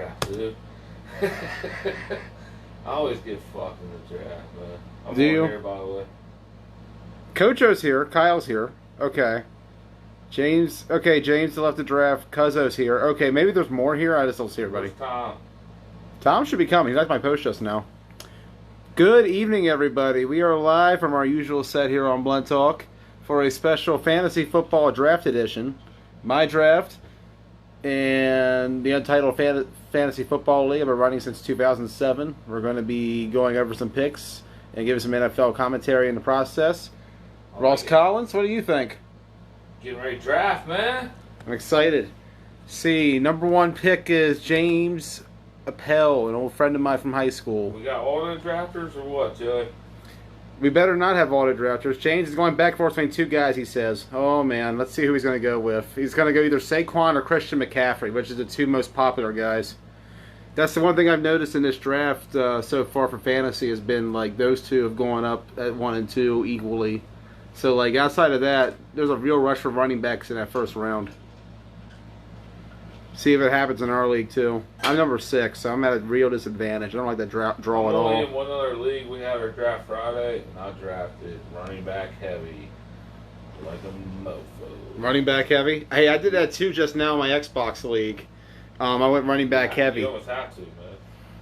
draft, dude. I always get fucked in the draft, man. I'm Do you? Here, by the way. Cocho's here. Kyle's here. Okay. James. Okay, James left the draft. Cuzzo's here. Okay, maybe there's more here. I just don't see everybody. Where's Tom? Tom should be coming. He's at my post just now. Good evening, everybody. We are live from our usual set here on Blunt Talk for a special fantasy football draft edition. My draft and the Untitled Fantasy Football League. I've been running since 2007. We're going to be going over some picks and giving some NFL commentary in the process. Ross Collins, what do you think? Getting ready to draft, man. I'm excited. See, number one pick is James Appel, an old friend of mine from high school. We got all the drafters or what, Joey? We better not have all the drafters. James is going back and forth between two guys, he says. Oh, man. Let's see who he's going to go with. He's going to go either Saquon or Christian McCaffrey, which is the two most popular guys. That's the one thing I've noticed in this draft so far for fantasy has been, like, those two have gone up at 1 and 2 equally. So, like, outside of that, there's a real rush for running backs in that first round. See if it happens in our league, too. I'm number 6, so I'm at a real disadvantage. I don't like that draw at all. Only in one other league, we have our draft Friday, and I drafted running back heavy like a mofo. Running back heavy? Hey, I did that, too, just now in my Xbox league. I went running back heavy. You almost have to, man.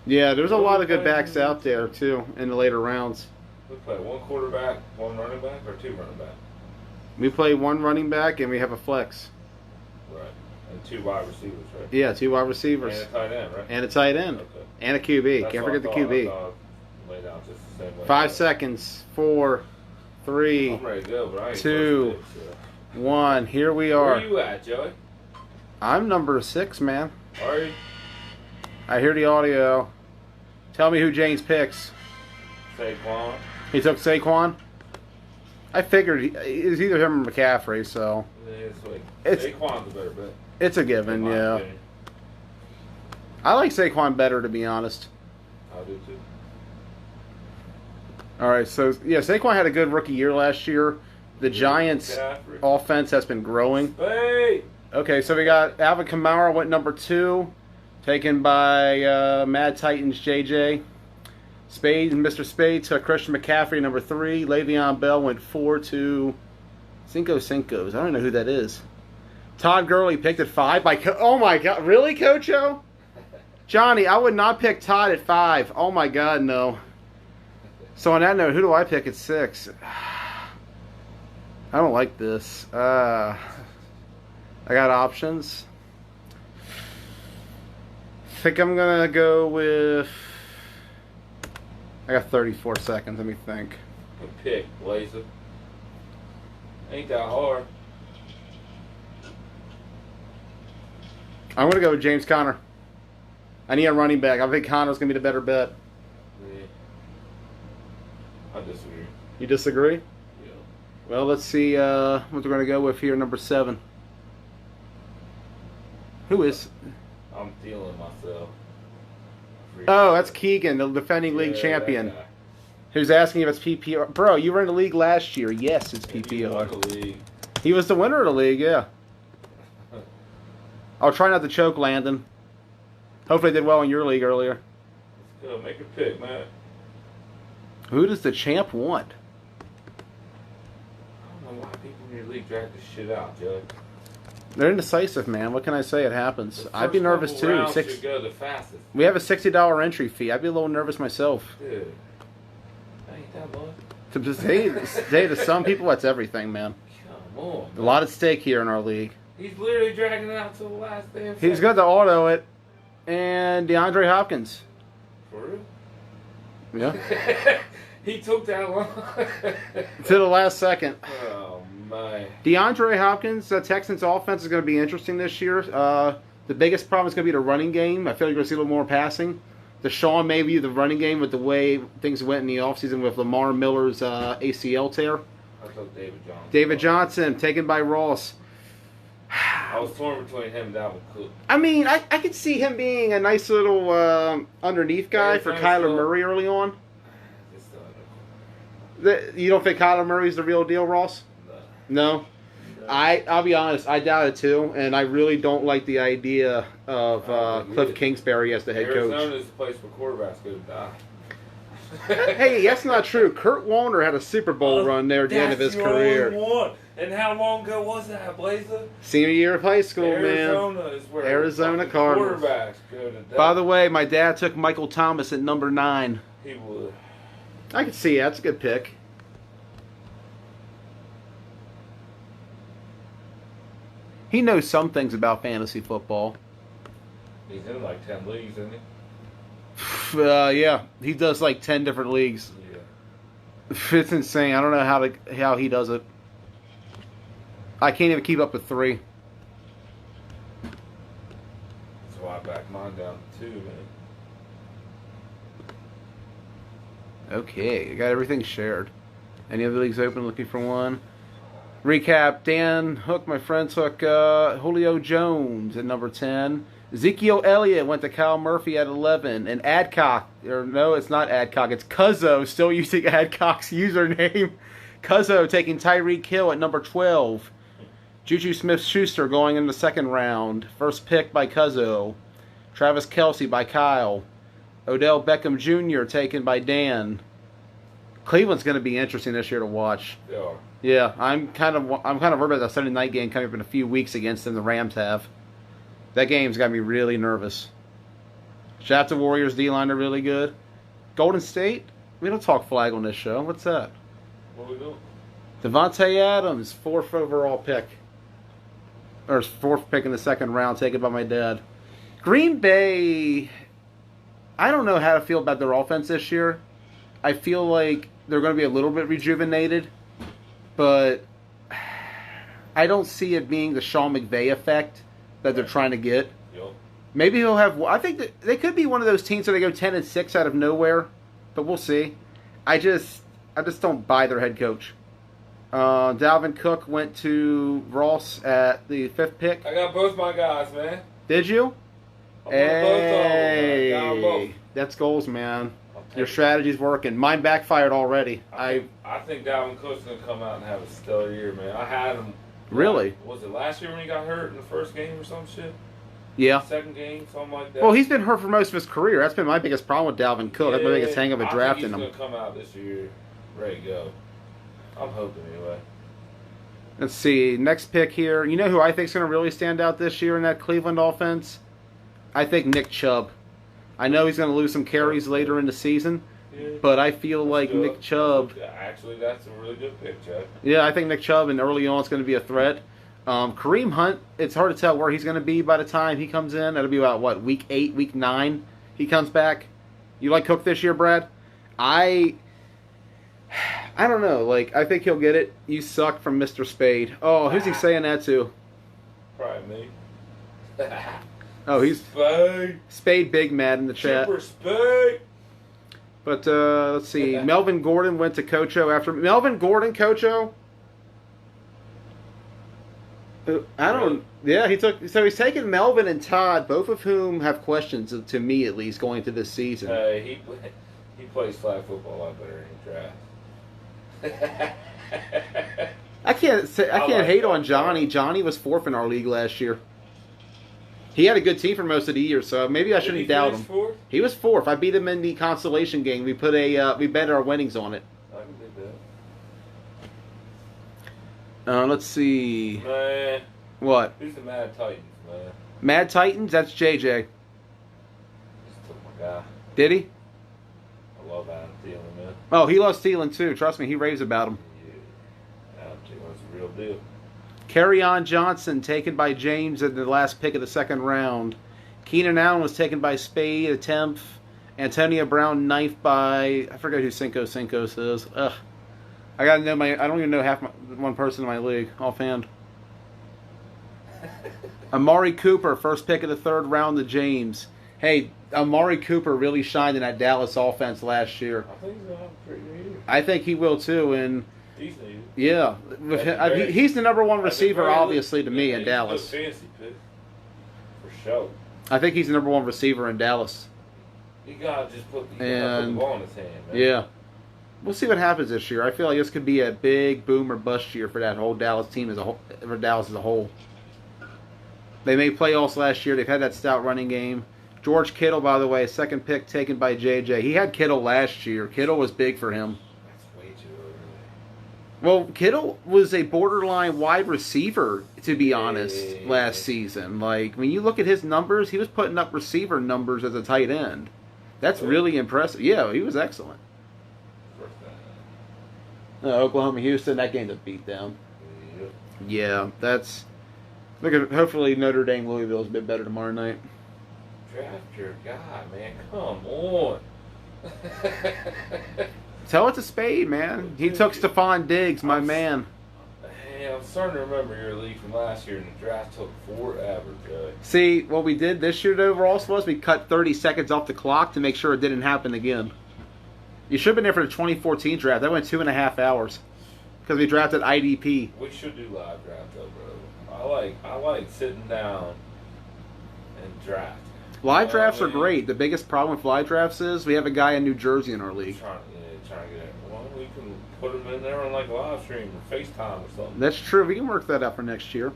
Yeah, there's a lot of good backs out there, too, in the later rounds. We play one quarterback, one running back, or two running back? We play one running back, and we have a flex. Right. And two wide receivers, right? Yeah, 2 wide receivers. And a tight end, right? And a tight end. Okay. And a QB. That's Can't what forget the I thought. QB. I thought I laid out just the same way. 5 seconds. 4, 3, I'm ready to go, but I ain't 2, first pick, so. 1. Here we Where are. are you at, Joey? I'm number 6, man. Are you? I hear the audio. Tell me who James picks. Saquon. He took Saquon? I figured it's either him or McCaffrey, so It's Saquon's a better bet. it's a given, yeah. Opinion. I like Saquon better, to be honest. I do too. All right, so, yeah, Saquon had a good rookie year last year. The Giants' McCaffrey. offense has been growing. Hey! Okay, so we got Alvin Kamara went number 2, taken by Mad Titans JJ. Spade and Mr. Spade took Christian McCaffrey number 3. Le'Veon Bell went 4 to Cinco's. I don't know who that is. Todd Gurley picked at 5 by oh my god, really, Cocho? Johnny, I would not pick Todd at 5. Oh my god, no. So on that note, who do I pick at 6? I don't like this. I got options. I think I'm gonna go with. I got 34 seconds. Let me think. Good pick, Blazer. Ain't that hard. I'm gonna go with James Conner. I need a running back. I think Conner's gonna be the better bet. Yeah. I disagree. You disagree? Yeah. Well, let's see what we're gonna go with here. Number 7. Who is? I'm feeling myself. Oh, that's Keegan, the defending league champion. That guy. Who's asking if it's PPR? Bro, you were in the league last year. Yes, it's He won PPR. the league. He was the winner of the league. Yeah. I'll try not to choke, Landon. Hopefully, I did well in your league earlier. Let's go. Make a pick, man. Who does the champ want? I don't know why people in your league drag this shit out, Joey. They're indecisive, man. What can I say? It happens. The I'd be first nervous couple too. rounds should go the fastest. We have a $60 entry fee. I'd be a little nervous myself. Dude, that ain't that much. To say to some people, that's everything, man. Come on. A lot at stake here in our league. He's literally dragging it out till the last day of He's second. got to auto it, and DeAndre Hopkins. For real? Yeah. He took that long. To the last second. Oh, my. DeAndre Hopkins, the Texans' offense is going to be interesting this year. The biggest problem is going to be the running game. I feel like you're going to see a little more passing. Deshaun may be the running game with the way things went in the offseason with Lamar Miller's ACL tear. I took David Johnson. David Johnson, taken by Ross. I was torn between him and Dalvin Cook. I mean, I could see him being a nice little underneath guy for Kyler Murray early on. Just, You don't think Kyler Murray's the real deal, Ross? no. No? I'll be honest, I doubt it too, and I really don't like the idea of Cliff Kingsbury as the head coach. Arizona is the place where quarterbacks go to die. Hey, that's not true. Kurt Warner had a Super Bowl run there at the end of his career. Only one. And how long ago was that, Blazer? Senior year of high school, Arizona is where Arizona Cardinals. Quarterbacks go to die. By the way, my dad took Michael Thomas at number 9. He would. I can see that's a good pick. He knows some things about fantasy football. He's in like 10 leagues, isn't he? Yeah, he does like 10 different leagues. Yeah. It's insane. I don't know how he does it. I can't even keep up with 3. That's why I backed mine down to 2, man. Okay, I got everything shared. Any other leagues open? Looking for one. Recap: Dan Hook, my friend, took Julio Jones at number 10. Ezekiel Elliott went to Kyle Murphy at 11. And Adcock, or no, it's not Adcock, it's Cuzzo, still using Adcock's username. Cuzzo taking Tyreek Hill at number 12. Juju Smith-Schuster going in the second round. First pick by Cuzzo. Travis Kelce by Kyle. Odell Beckham Jr. taken by Dan. Cleveland's going to be interesting this year to watch. They are. Yeah, I'm kind of worried about the Sunday night game coming up in a few weeks against them. The Rams have. That game's got me really nervous. Shout out to Warriors D-line are really good. Golden State, we don't talk flag on this show. What's that? What we doing? Devontae Adams, 4th overall pick. Or 4th pick in the second round, taken by my dad. Green Bay, I don't know how to feel about their offense this year. I feel like they're going to be a little bit rejuvenated, but I don't see it being the Sean McVay effect that they're trying to get. Yep. Maybe he'll have. I think that they could be one of those teams where they go 10-6 out of nowhere, but we'll see. I just don't buy their head coach. Dalvin Cook went to Ross at the 5th pick. I got both my guys, man. Did you? I'm both of them. I got them both. That's goals, man. Your strategy's working. Mine backfired already. I think Dalvin Cook's going to come out and have a stellar year, man. I had him. Really? Was it last year when he got hurt in the first game or some shit? Yeah. Second game, something like that. Well, he's been hurt for most of his career. That's been my biggest problem with Dalvin Cook. That's my biggest hang up at drafting him. I think he's going to come out this year ready to go. I'm hoping anyway. Let's see. Next pick here. You know who I think is going to really stand out this year in that Cleveland offense? I think Nick Chubb. I know he's going to lose some carries later in the season, but I feel like Nick Chubb... Actually, that's a really good pick, Chuck. Yeah, I think Nick Chubb and early on is going to be a threat. Kareem Hunt, it's hard to tell where he's going to be by the time he comes in. That'll be about, what, week 8, week 9 he comes back? You like Cook this year, Brad? I don't know. Like, I think he'll get it. You suck from Mr. Spade. Oh, who's he saying that to? Probably me. Oh, he's... Spade Big Mad in the chat. Super Spade! But, let's see. Melvin Gordon went to Cocho after... Melvin Gordon, Cocho? I don't... Yeah, he took... So he's taking Melvin and Todd, both of whom have questions, to me at least, going into this season. He plays flag football a lot better than he drafts. I can't hate on Johnny. Johnny was 4th in our league last year. He had a good team for most of the year, so maybe I shouldn't doubt him. 4th? He was 4th. I beat him in the consolation game. We put we bet our winnings on it. I can do that. Let's see. Man. What? Who's the Mad Titans, man? Mad Titans? That's JJ. Just took my guy. Did he? I love Adam Thielen, man. Oh, he loves Thielen too. Trust me, he raves about him. Yeah. Adam Thielen's a real deal. Kerryon Johnson taken by James in the last pick of the second round. Keenan Allen was taken by Spade, a 10th. Antonio Brown, 9th by... I forget who Cinco is. Ugh. I gotta know I don't even know one person in my league offhand. Amari Cooper, first pick of the third round to James. Hey, Amari Cooper really shined in that Dallas offense last year. I think he's going to have a pretty good year. I think he will too, and... Decent. Yeah. He's the number one receiver, obviously, to me in Dallas. He's a fancy pick. For sure. I think he's the number one receiver in Dallas. You got to just put the ball in his hand, man. Yeah. we'll see what happens this year. I feel like this could be a big boom or bust year for that whole Dallas team as a whole. For Dallas as a whole, they made playoffs last year. They've had that stout running game. George Kittle, by the way, second pick taken by JJ. He had Kittle last year. Kittle was big for him. That's way too early. Well, Kittle was a borderline wide receiver, to be honest, last season. Like, when you look at his numbers, he was putting up receiver numbers as a tight end. That's really impressive. Yeah, he was excellent. Oklahoma, Houston, that game's a beatdown. Yeah, that's... Look at, hopefully Notre Dame, Louisville's a bit better tomorrow night. Draft your guy, man. Come on. Tell it to Spade, man. He took Stephon Diggs, my man. Hey, I'm starting to remember your league from last year, and the draft took forever, Joey. See, what we did this year overall was we cut 30 seconds off the clock to make sure it didn't happen again. You should have been there for the 2014 draft. That went 2.5 hours because we drafted IDP. We should do live draft, though, bro. I like sitting down and draft. Live drafts are great. The biggest problem with live drafts is we have a guy in New Jersey in our league. Trying to get it. Well, we can put him in there on like a live stream or FaceTime or something. That's true. We can work that out for next year.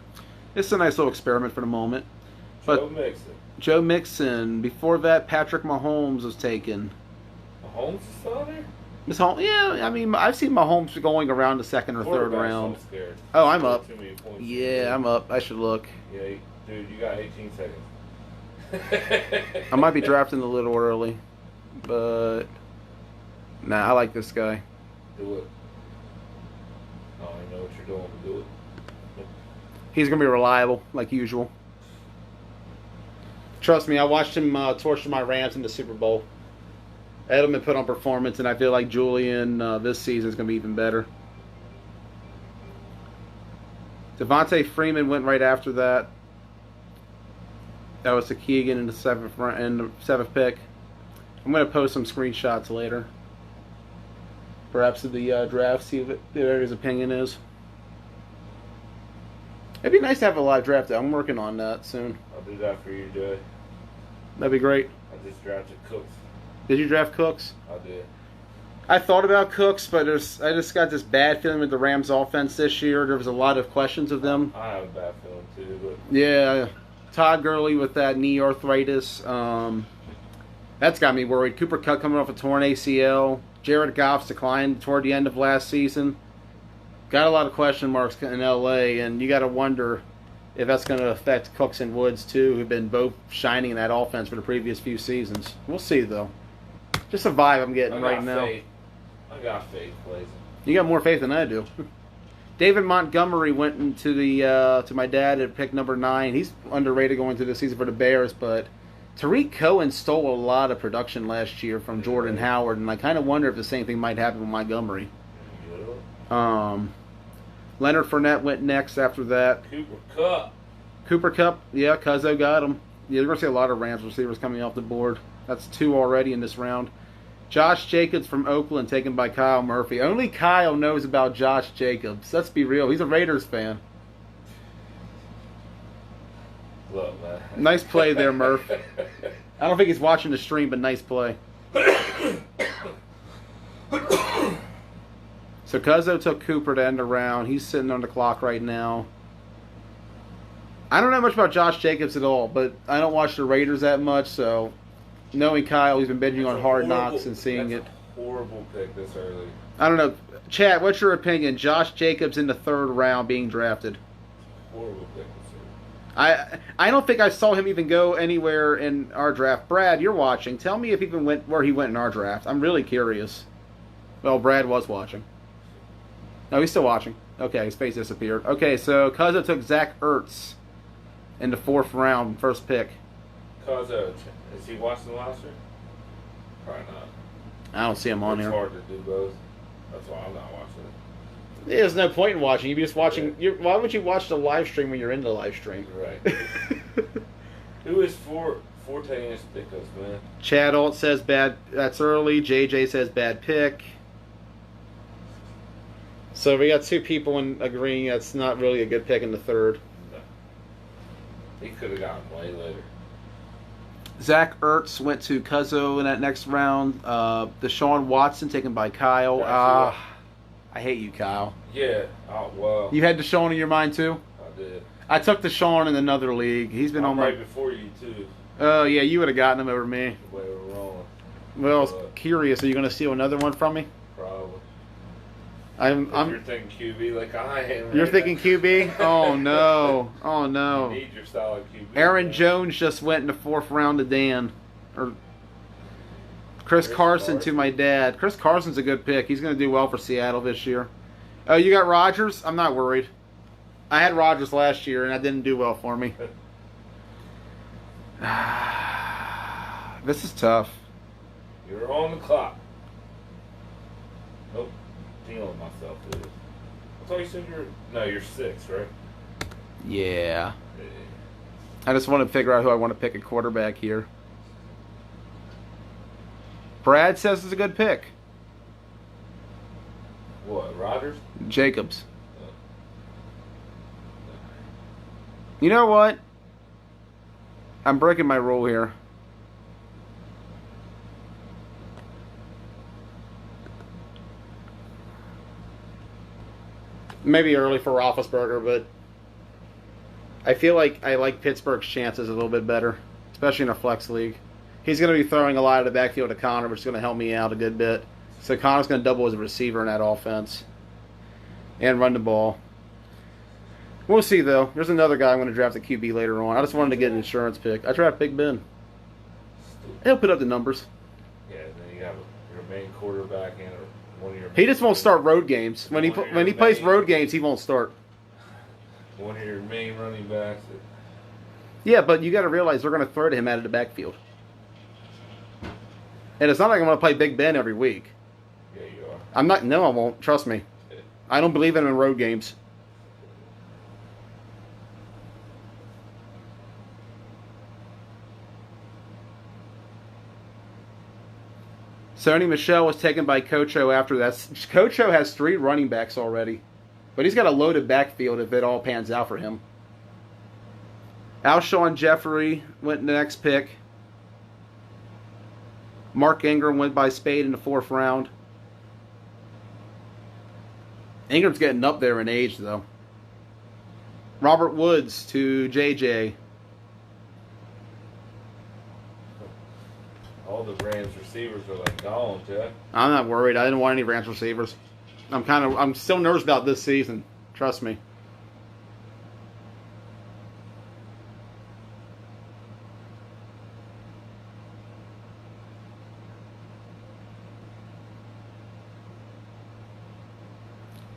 It's a nice little experiment for the moment. But Joe Mixon. Joe Mixon. Before that, Patrick Mahomes was taken. Mahomes is still there? Miss Holmes, yeah, I mean, I've seen Mahomes going around the second or third round. I'm scared. Oh, I'm up. Too many points. Yeah, I'm up. I should look. Yeah, dude, you got 18 seconds. I might be drafting a little early, but nah, I like this guy. Do it. I don't even know what you're doing, but do it. He's gonna be reliable, like usual. Trust me, I watched him torture my Rams in the Super Bowl. Edelman put on performance, and I feel like Julian this season is gonna be even better. Devontae Freeman went right after that. That was to Keegan in the seventh pick. I'm going to post some screenshots later. Perhaps of the draft, see what his opinion is. It'd be nice to have a live draft. I'm working on that soon. I'll do that for you, Joey. That'd be great. I just drafted Cooks. Did you draft Cooks? I did. I thought about Cooks, but I just got this bad feeling with the Rams' offense this year. There was a lot of questions of them. I have a bad feeling too, but yeah. Todd Gurley with that knee arthritis. That's got me worried. Cooper Kupp coming off a torn ACL. Jared Goff's declined toward the end of last season. Got a lot of question marks in LA, and you got to wonder if that's going to affect Cooks and Woods too, who've been both shining in that offense for the previous few seasons. We'll see, though. Just a vibe I'm getting right now. I got faith, Blazing. You got more faith than I do. David Montgomery went into the to my dad at pick number 9. He's underrated going through the season for the Bears, but Tariq Cohen stole a lot of production last year from Jordan Howard, and I kind of wonder if the same thing might happen with Montgomery. Leonard Fournette went next after that. Cooper Kupp, yeah, Cuzzo got him. Yeah, you're going to see a lot of Rams receivers coming off the board. That's 2 already in this round. Josh Jacobs from Oakland, taken by Kyle Murphy. Only Kyle knows about Josh Jacobs. Let's be real. He's a Raiders fan. Look, man. Nice play there, Murph. I don't think he's watching the stream, but nice play. So Cuzzo took Cooper to end the round. He's sitting on the clock right now. I don't know much about Josh Jacobs at all, but I don't watch the Raiders that much, so knowing Kyle, he's been binging on Hard Knocks and seeing it. Horrible pick this early. I don't know. Chad, what's your opinion? Josh Jacobs in the 3rd round being drafted. Horrible pick this early. I don't think I saw him even go anywhere in our draft. Brad, you're watching. Tell me if he even went where he went in our draft. I'm really curious. Well, Brad was watching. No, he's still watching. Okay, his face disappeared. Okay, so Cuzzo took Zach Ertz in the 4th round, first pick. Cuzzo, is he watching the last year? Probably not. I don't see him on It's here. hard to do both. That's why I'm not watching it. There's no point in watching. You'd be just watching. Why would you watch the live stream when you're in the live stream? Right. Who is Forte and Stickus, man? Chad Alt says bad. That's early. JJ says bad pick. So we got 2 people agreeing that's not really a good pick in the 3rd. No. He could have gotten way later. Zach Ertz went to Cuzzo in that next round. Deshaun Watson taken by Kyle. I hate you, Kyle. Yeah. Oh well. You had Deshaun in your mind too? I did. I took Deshaun in another league. He's been on right my. before you too. Oh yeah, you would have gotten him over me. The way we're rolling. Well, I was curious. Are you going to steal another one from me? Probably. You're thinking QB like I am. You're thinking QB? Oh no! Oh no! You need your solid QB. Aaron Jones just went in the 4th round to Dan, or Chris Carson to my dad. Chris Carson's a good pick. He's going to do well for Seattle this year. Oh, you got Rodgers? I'm not worried. I had Rodgers last year and that didn't do well for me. This is tough. You're on the clock. Nope. Feeling myself, dude. I thought you said you're 6, right? Yeah. I just want to figure out who I want to pick a quarterback here. Brad says it's a good pick. What, Rodgers? Jacobs. You know what? I'm breaking my rule here. Maybe early for Roethlisberger, but I feel like I like Pittsburgh's chances a little bit better, especially in a flex league. He's going to be throwing a lot of the backfield to Connor, which is going to help me out a good bit. So Connor's going to double as a receiver in that offense and run the ball. We'll see, though. There's another guy I'm going to draft at QB later on. I just wanted to get an insurance pick. I draft Big Ben. He'll put up the numbers. Yeah, and then you have your main quarterback and one of your. He just won't start road games. When he plays road games, he won't start. One of your main running backs. Yeah, but you got to realize they're going to throw to him out of the backfield. And it's not like I'm going to play Big Ben every week. Yeah, you are. I'm not. No, I won't. Trust me. I don't believe in road games. Sony Michel was taken by Cocho after that. Cocho has 3 running backs already. But he's got a loaded backfield if it all pans out for him. Alshon Jeffrey went in the next pick. Mark Ingram went by Spade in the 4th round. Ingram's getting up there in age, though. Robert Woods to JJ. All the Rams receivers are like gone, Jeff. I'm not worried. I didn't want any Rams receivers. I'm still nervous about this season. Trust me.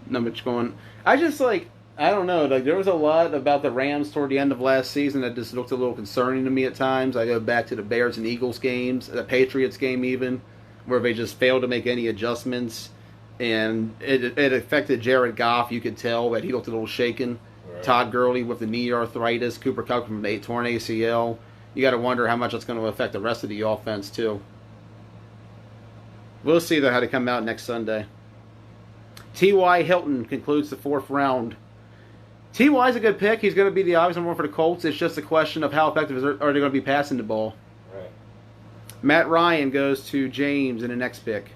No much going. I don't know. Like, there was a lot about the Rams toward the end of last season that just looked a little concerning to me at times. I go back to the Bears and Eagles games, the Patriots game even, where they just failed to make any adjustments. And it affected Jared Goff. You could tell that he looked a little shaken. Right. Todd Gurley with the knee arthritis. Cooper Kupp from an torn ACL. You got to wonder how much that's going to affect the rest of the offense, too. We'll see, though, how they come out next Sunday. T.Y. Hilton concludes the 4th round. T.Y.'s a good pick. He's going to be the obvious number 1 for the Colts. It's just a question of how effective are they going to be passing the ball. Right. Matt Ryan goes to James in the next pick.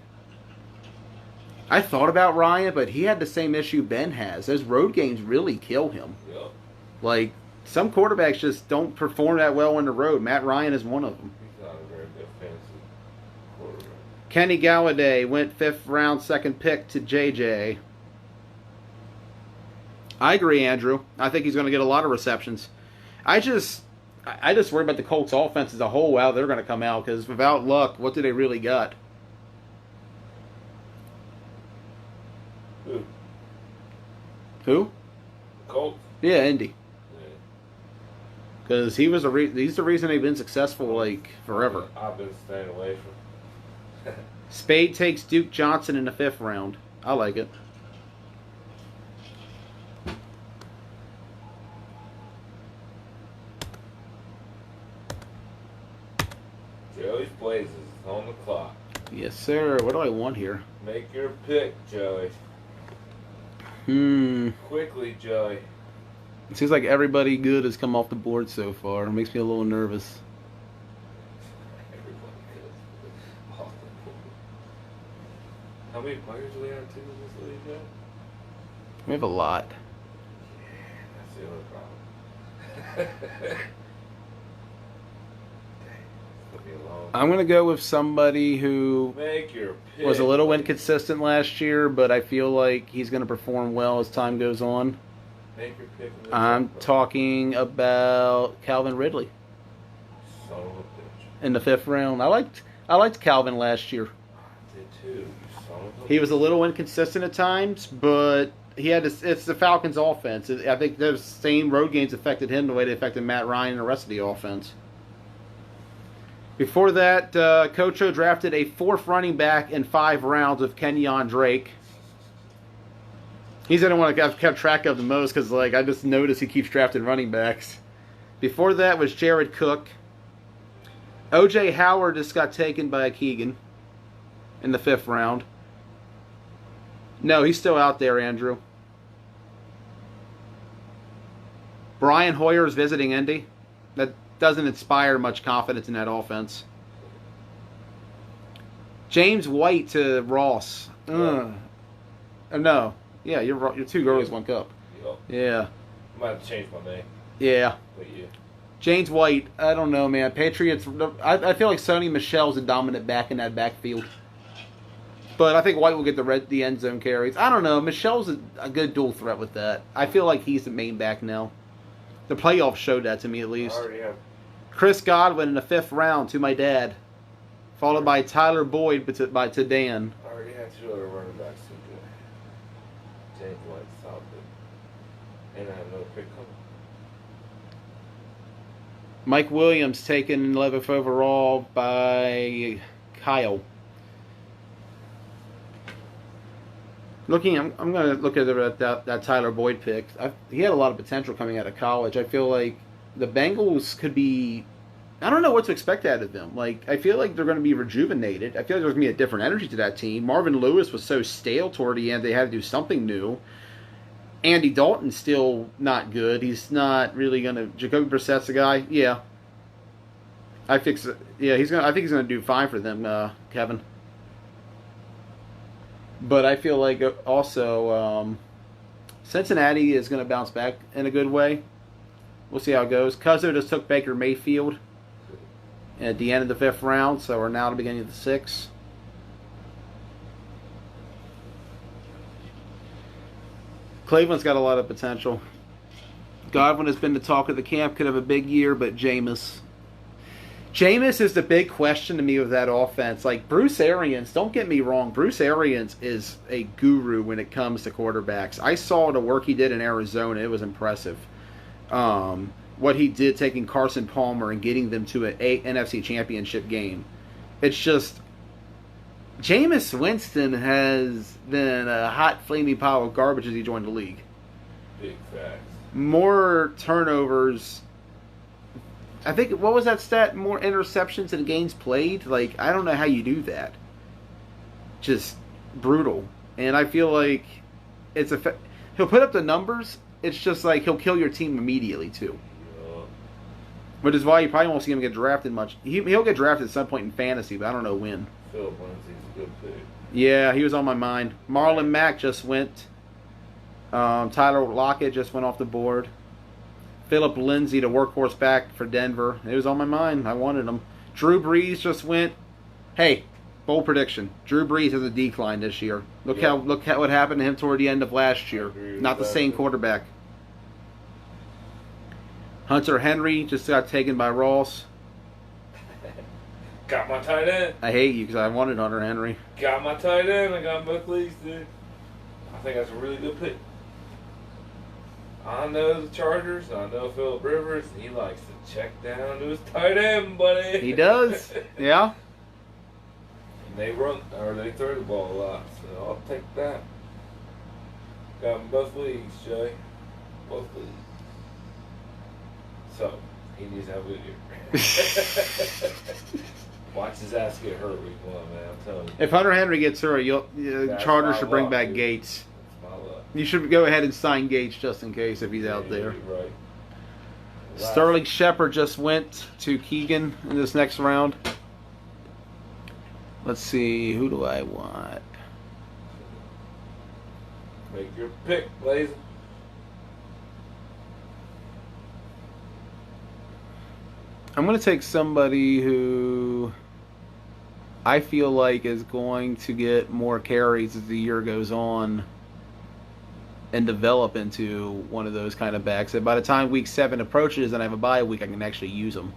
I thought about Ryan, but he had the same issue Ben has. Those road games really kill him. Yep. Like, some quarterbacks just don't perform that well on the road. Matt Ryan is one of them. He's not a very good fantasy quarterback. Kenny Galladay went 5th round, 2nd pick to JJ. I agree, Andrew. I think he's going to get a lot of receptions. I just worry about the Colts offense as a whole, how they're going to come out, because without Luck, what do they really got? Who? Colts. Yeah, Indy. Because he's the reason they've been successful, like, forever. I've been staying away from. Spade takes Duke Johnson in the 5th round. I like it. Joey's Blazes is on the clock. Yes, sir. What do I want here? Make your pick, Joey. Quickly, Joey. It seems like everybody good has come off the board so far. It makes me a little nervous. How many players do we have too in this league, Joe? We have a lot. That's the other problem. I'm going to go with somebody who Make your pick. was a little inconsistent last year, but I feel like he's going to perform well as time goes on. Make your pick. I'm talking about Calvin Ridley Son of a bitch. in the 5th round. I liked Calvin last year. I did too. You son of a He was a little inconsistent at times, but he had it's the Falcons' offense. I think those same road games affected him the way they affected Matt Ryan and the rest of the offense. Before that, Coach O drafted a 4th running back in 5 rounds of Kenyon Drake. He's the one I've kept track of the most because I just noticed he keeps drafting running backs. Before that was Jared Cook. O.J. Howard just got taken by Keegan in the 5th round. No, he's still out there, Andrew. Brian Hoyer is visiting Indy. That doesn't inspire much confidence in that offense. James White to Ross. Oh, no. Yeah, you're 2 girls, 1 cup. Yep. Yeah. I might have to change my name. Yeah. But yeah. James White, I don't know, man. Patriots, I feel like Sony Michel's a dominant back in that backfield. But I think White will get the end zone carries. I don't know. Michel's a good dual threat with that. I feel like he's the main back now. The playoffs showed that to me, at I least. already have. Chris Godwin in the 5th round to my dad. Followed by Tyler Boyd to Dan. I already had 2 other running backs too good. James White, solid. And I have another pick coming. Mike Williams taken 11th overall by Kyle. I'm going to look at that Tyler Boyd pick. He had a lot of potential coming out of college. I feel like the Bengals could be... I don't know what to expect out of them. I feel like they're going to be rejuvenated. I feel like there's going to be a different energy to that team. Marvin Lewis was so stale toward the end, they had to do something new. Andy Dalton's still not good. He's not really going to... Jacoby Brissett's the guy? Yeah. I think he's going to do fine for them, Kevin. But I feel like also Cincinnati is going to bounce back in a good way. We'll see how it goes. Cuzzo just took Baker Mayfield at the end of the 5th round, so we're now at the beginning of the 6th. Cleveland's got a lot of potential. Godwin has been the talk of the camp. Could have a big year, but Jameis is the big question to me with that offense. Bruce Arians, don't get me wrong, Bruce Arians is a guru when it comes to quarterbacks. I saw the work he did in Arizona. It was impressive. What he did taking Carson Palmer and getting them to an NFC Championship game. It's just, Jameis Winston has been a hot, flaming pile of garbage as he joined the league. Big facts. More turnovers. I think, what was that stat? More interceptions than games played? I don't know how you do that. Just brutal. And I feel like he'll put up the numbers. It's just he'll kill your team immediately, too. Yeah. Which is why you probably won't see him get drafted much. He'll get drafted at some point in fantasy, but I don't know when. Philip Lindsay's a good pick. Yeah, he was on my mind. Marlon Mack just went. Tyler Lockett just went off the board. Philip Lindsay, the workhorse back for Denver. It was on my mind. I wanted him. Drew Brees just went. Hey, bold prediction. Drew Brees has a decline this year. Look what happened to him toward the end of last year. Not the same quarterback. Hunter Henry just got taken by Ross. Got my tight end. I hate you because I wanted Hunter Henry. Got my tight end. I got both leagues, dude. I think that's a really good pick. I know the Chargers. I know Phillip Rivers. He likes to check down to his tight end, buddy. He does. Yeah. And they they throw the ball a lot, so I'll take that. Got them both leagues, Jay. Both leagues. So, he needs to have a good year. Watch his ass get hurt week 1, man. I'm telling you. If Hunter Henry gets hurt, Chargers should bring back dude. Gates. That's my luck. You should go ahead and sign Gates just in case if he's out there. You're right. Sterling Shepard just went to Keegan in this next round. Let's see, who do I want? Make your pick, Blazer. I'm going to take somebody who I feel like is going to get more carries as the year goes on and develop into one of those kind of backs. And by the time week 7 approaches and I have a bye week, I can actually use them.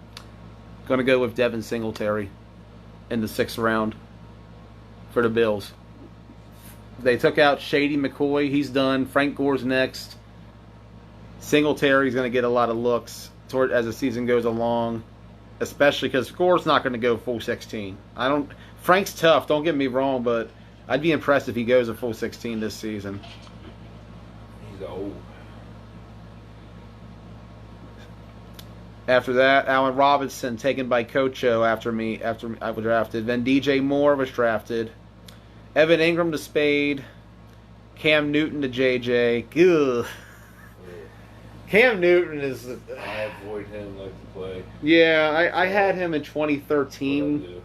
Going to go with Devin Singletary in the 6th round for the Bills. They took out Shady McCoy. He's done. Frank Gore's next. Singletary's going to get a lot of looks as the season goes along, especially because Gore's not going to go full 16. Frank's tough, don't get me wrong, but I'd be impressed if he goes a full 16 this season. He's old. After that, Allen Robinson taken by Cocho after I was drafted. Then DJ Moore was drafted. Evan Ingram to Spade. Cam Newton to JJ. Ugh. Cam Newton is... I avoid him like to play. Yeah, I had him in 2013.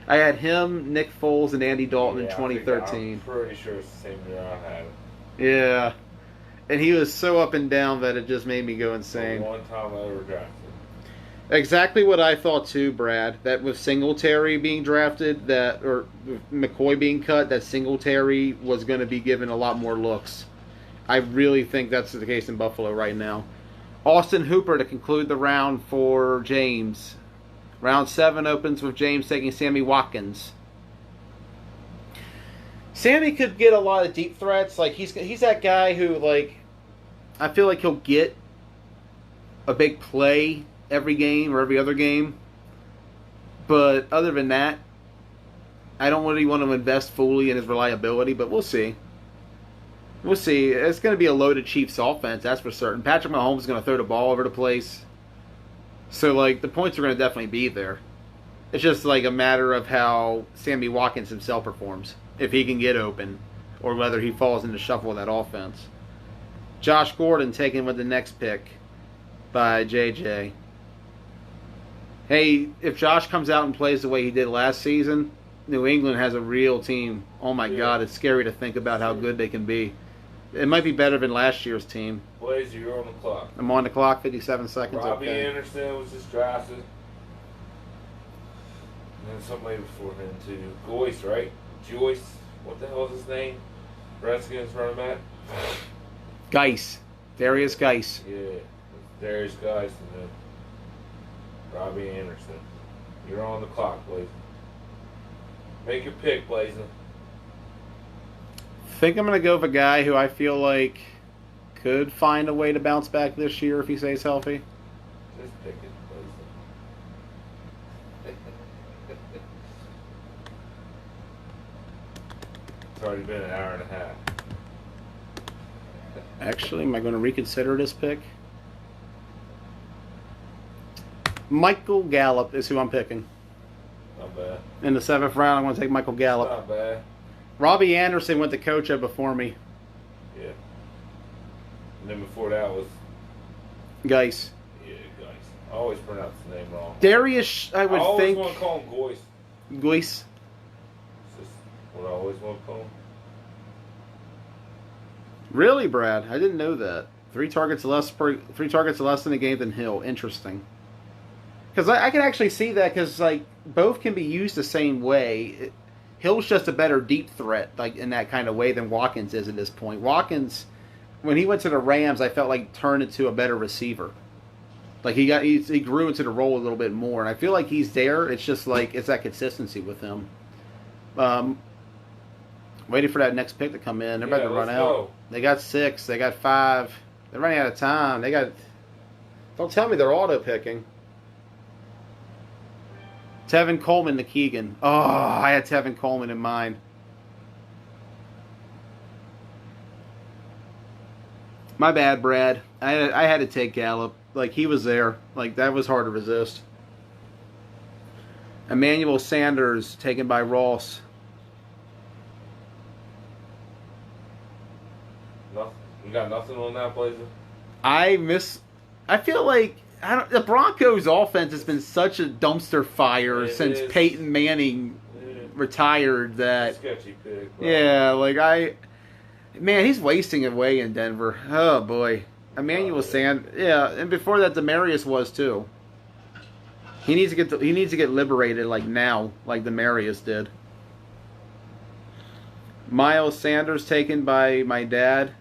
I had him, Nick Foles, and Andy Dalton in 2013. I'm pretty sure it's the same year I had him. Yeah. And he was so up and down that it just made me go insane. The one time I ever drafted. Exactly what I thought too, Brad. That with Singletary being drafted, or McCoy being cut, that Singletary was going to be given a lot more looks. I really think that's the case in Buffalo right now. Austin Hooper to conclude the round for James. Round 7 opens with James taking Sammy Watkins. Sammy could get a lot of deep threats. Like he's that guy who, like, I feel like he'll get a big play every game or every other game. But other than that, I don't really want to invest fully in his reliability, but we'll see. We'll see. It's going to be a loaded Chiefs offense, that's for certain. Patrick Mahomes is going to throw the ball over the place. So, like, the points are going to definitely be there. It's just, like, a matter of how Sammy Watkins himself performs. If he can get open, or whether he falls into shuffle of that offense. Josh Gordon taken with the next pick by JJ. Hey, if Josh comes out and plays the way he did last season, New England has a real team. Oh, my God, it's scary to think about how good they can be. It might be better than last year's team. Blaze, you're on the clock. I'm on the clock, 57 seconds. Robbie okay. Anderson was just drafted. And then somebody before him, too. Joyce, right? Joyce. What the hell is his name? Redskins running back? Geis. Darius Geis. Yeah. Darius Geis and then Robbie Anderson. You're on the clock, Blaze. Make your pick, Blaze. I think I'm going to go with a guy who I feel like could find a way to bounce back this year if he stays healthy. Just pick it, Blaze. It's already been an hour and a half. Actually, am I going to reconsider this pick? Michael Gallup is who I'm picking. Not bad. In the 7th round, I'm going to take Michael Gallup. Not bad. Robbie Anderson went to Coach before me. Yeah. And then before that was... Geis. Yeah, Geis. I always pronounce the name wrong. Darius, I would think... I always want to call him Goyce. Geis. It's just what I always want to call him. Really, Brad? I didn't know that. 3 targets less in a game than Hill. Interesting. Because I can actually see that because, like, both can be used the same way. Hill's just a better deep threat, like, in that kind of way than Watkins is at this point. Watkins, when he went to the Rams, I felt like turned into a better receiver. Like, he grew into the role a little bit more, and I feel like he's there. It's just like it's that consistency with him. Waiting for that next pick to come in. They're about to run out. Go. They got 6. They got 5. They're running out of time. They got. Don't tell me they're auto picking. Tevin Coleman to Keegan. Oh, I had Tevin Coleman in mind. My bad, Brad. I had to take Gallup. Like, he was there. Like, that was hard to resist. Emmanuel Sanders taken by Ross. Nothing. You got nothing on that, Blazer? I feel like the Broncos' offense has been such a dumpster fire since Peyton Manning retired that. Sketchy pick. Bro. Yeah, like Man, he's wasting away in Denver. Oh boy, Emmanuel Sand. Yeah, and before that, Demarius was too. He needs to get liberated like now, like Demarius did. Miles Sanders taken by my dad.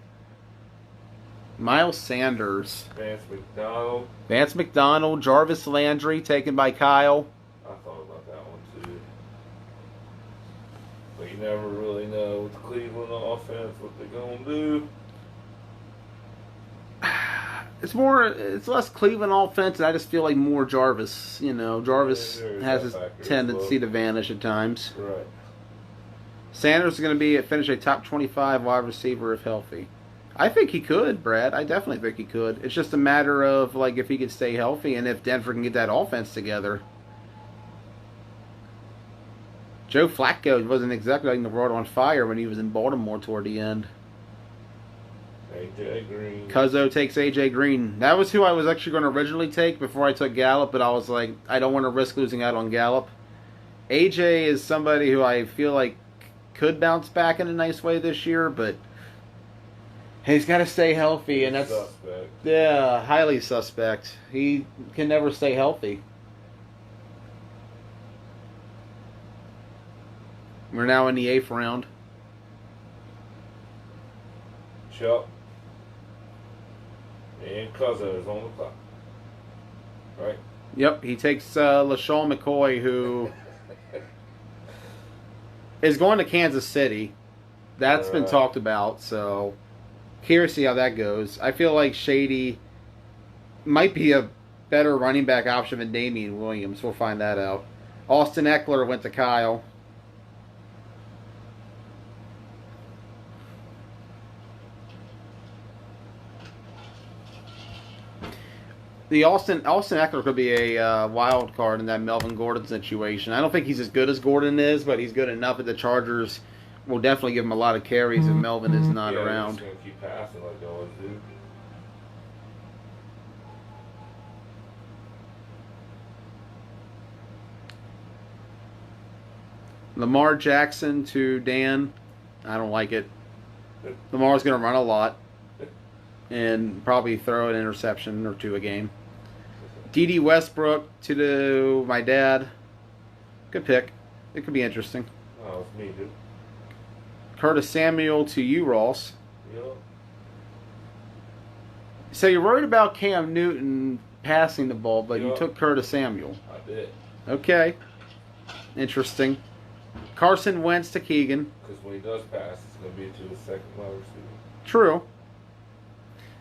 Miles Sanders. Vance McDonald. Jarvis Landry taken by Kyle. I thought about that one too. But you never really know with the Cleveland offense what they're going to do. It's less Cleveland offense, and I just feel like more Jarvis. You know, Jarvis has his tendency to vanish at times. Right. Sanders is going to finish a top 25 wide receiver if healthy. I think he could, Brad. I definitely think he could. It's just a matter of like if he could stay healthy and if Denver can get that offense together. Joe Flacco wasn't exactly lighting the world on fire when he was in Baltimore toward the end. AJ Green. Cuzzo takes AJ Green. That was who I was actually going to originally take before I took Gallup, but I was like, I don't want to risk losing out on Gallup. AJ is somebody who I feel like could bounce back in a nice way this year, but he's got to stay healthy, and that's suspect. Yeah, highly suspect. He can never stay healthy. We're now in the 8th round. Chuck. And Cuzzo is on the clock. Right? Yep, he takes LaShawn McCoy, who is going to Kansas City. That's been talked about, so curious to see how that goes. I feel like Shady might be a better running back option than Damian Williams. We'll find that out. Austin Eckler went to Kyle. The Austin Eckler could be a wild card in that Melvin Gordon situation. I don't think he's as good as Gordon is, but he's good enough that the Chargers will definitely give him a lot of carries if Melvin is not around. He's going to keep passing like they always do. Lamar Jackson to Dan. I don't like it. Lamar's going to run a lot and probably throw an interception or two a game. D.D. Westbrook to my dad. Good pick. It could be interesting. Oh, it's me, dude. Curtis Samuel to you, Ross. Yeah. So you're worried about Cam Newton passing the ball, but you took Curtis Samuel. I did. Okay. Interesting. Carson Wentz to Keegan. Because when he does pass, it's going to be to the second wide receiver. True.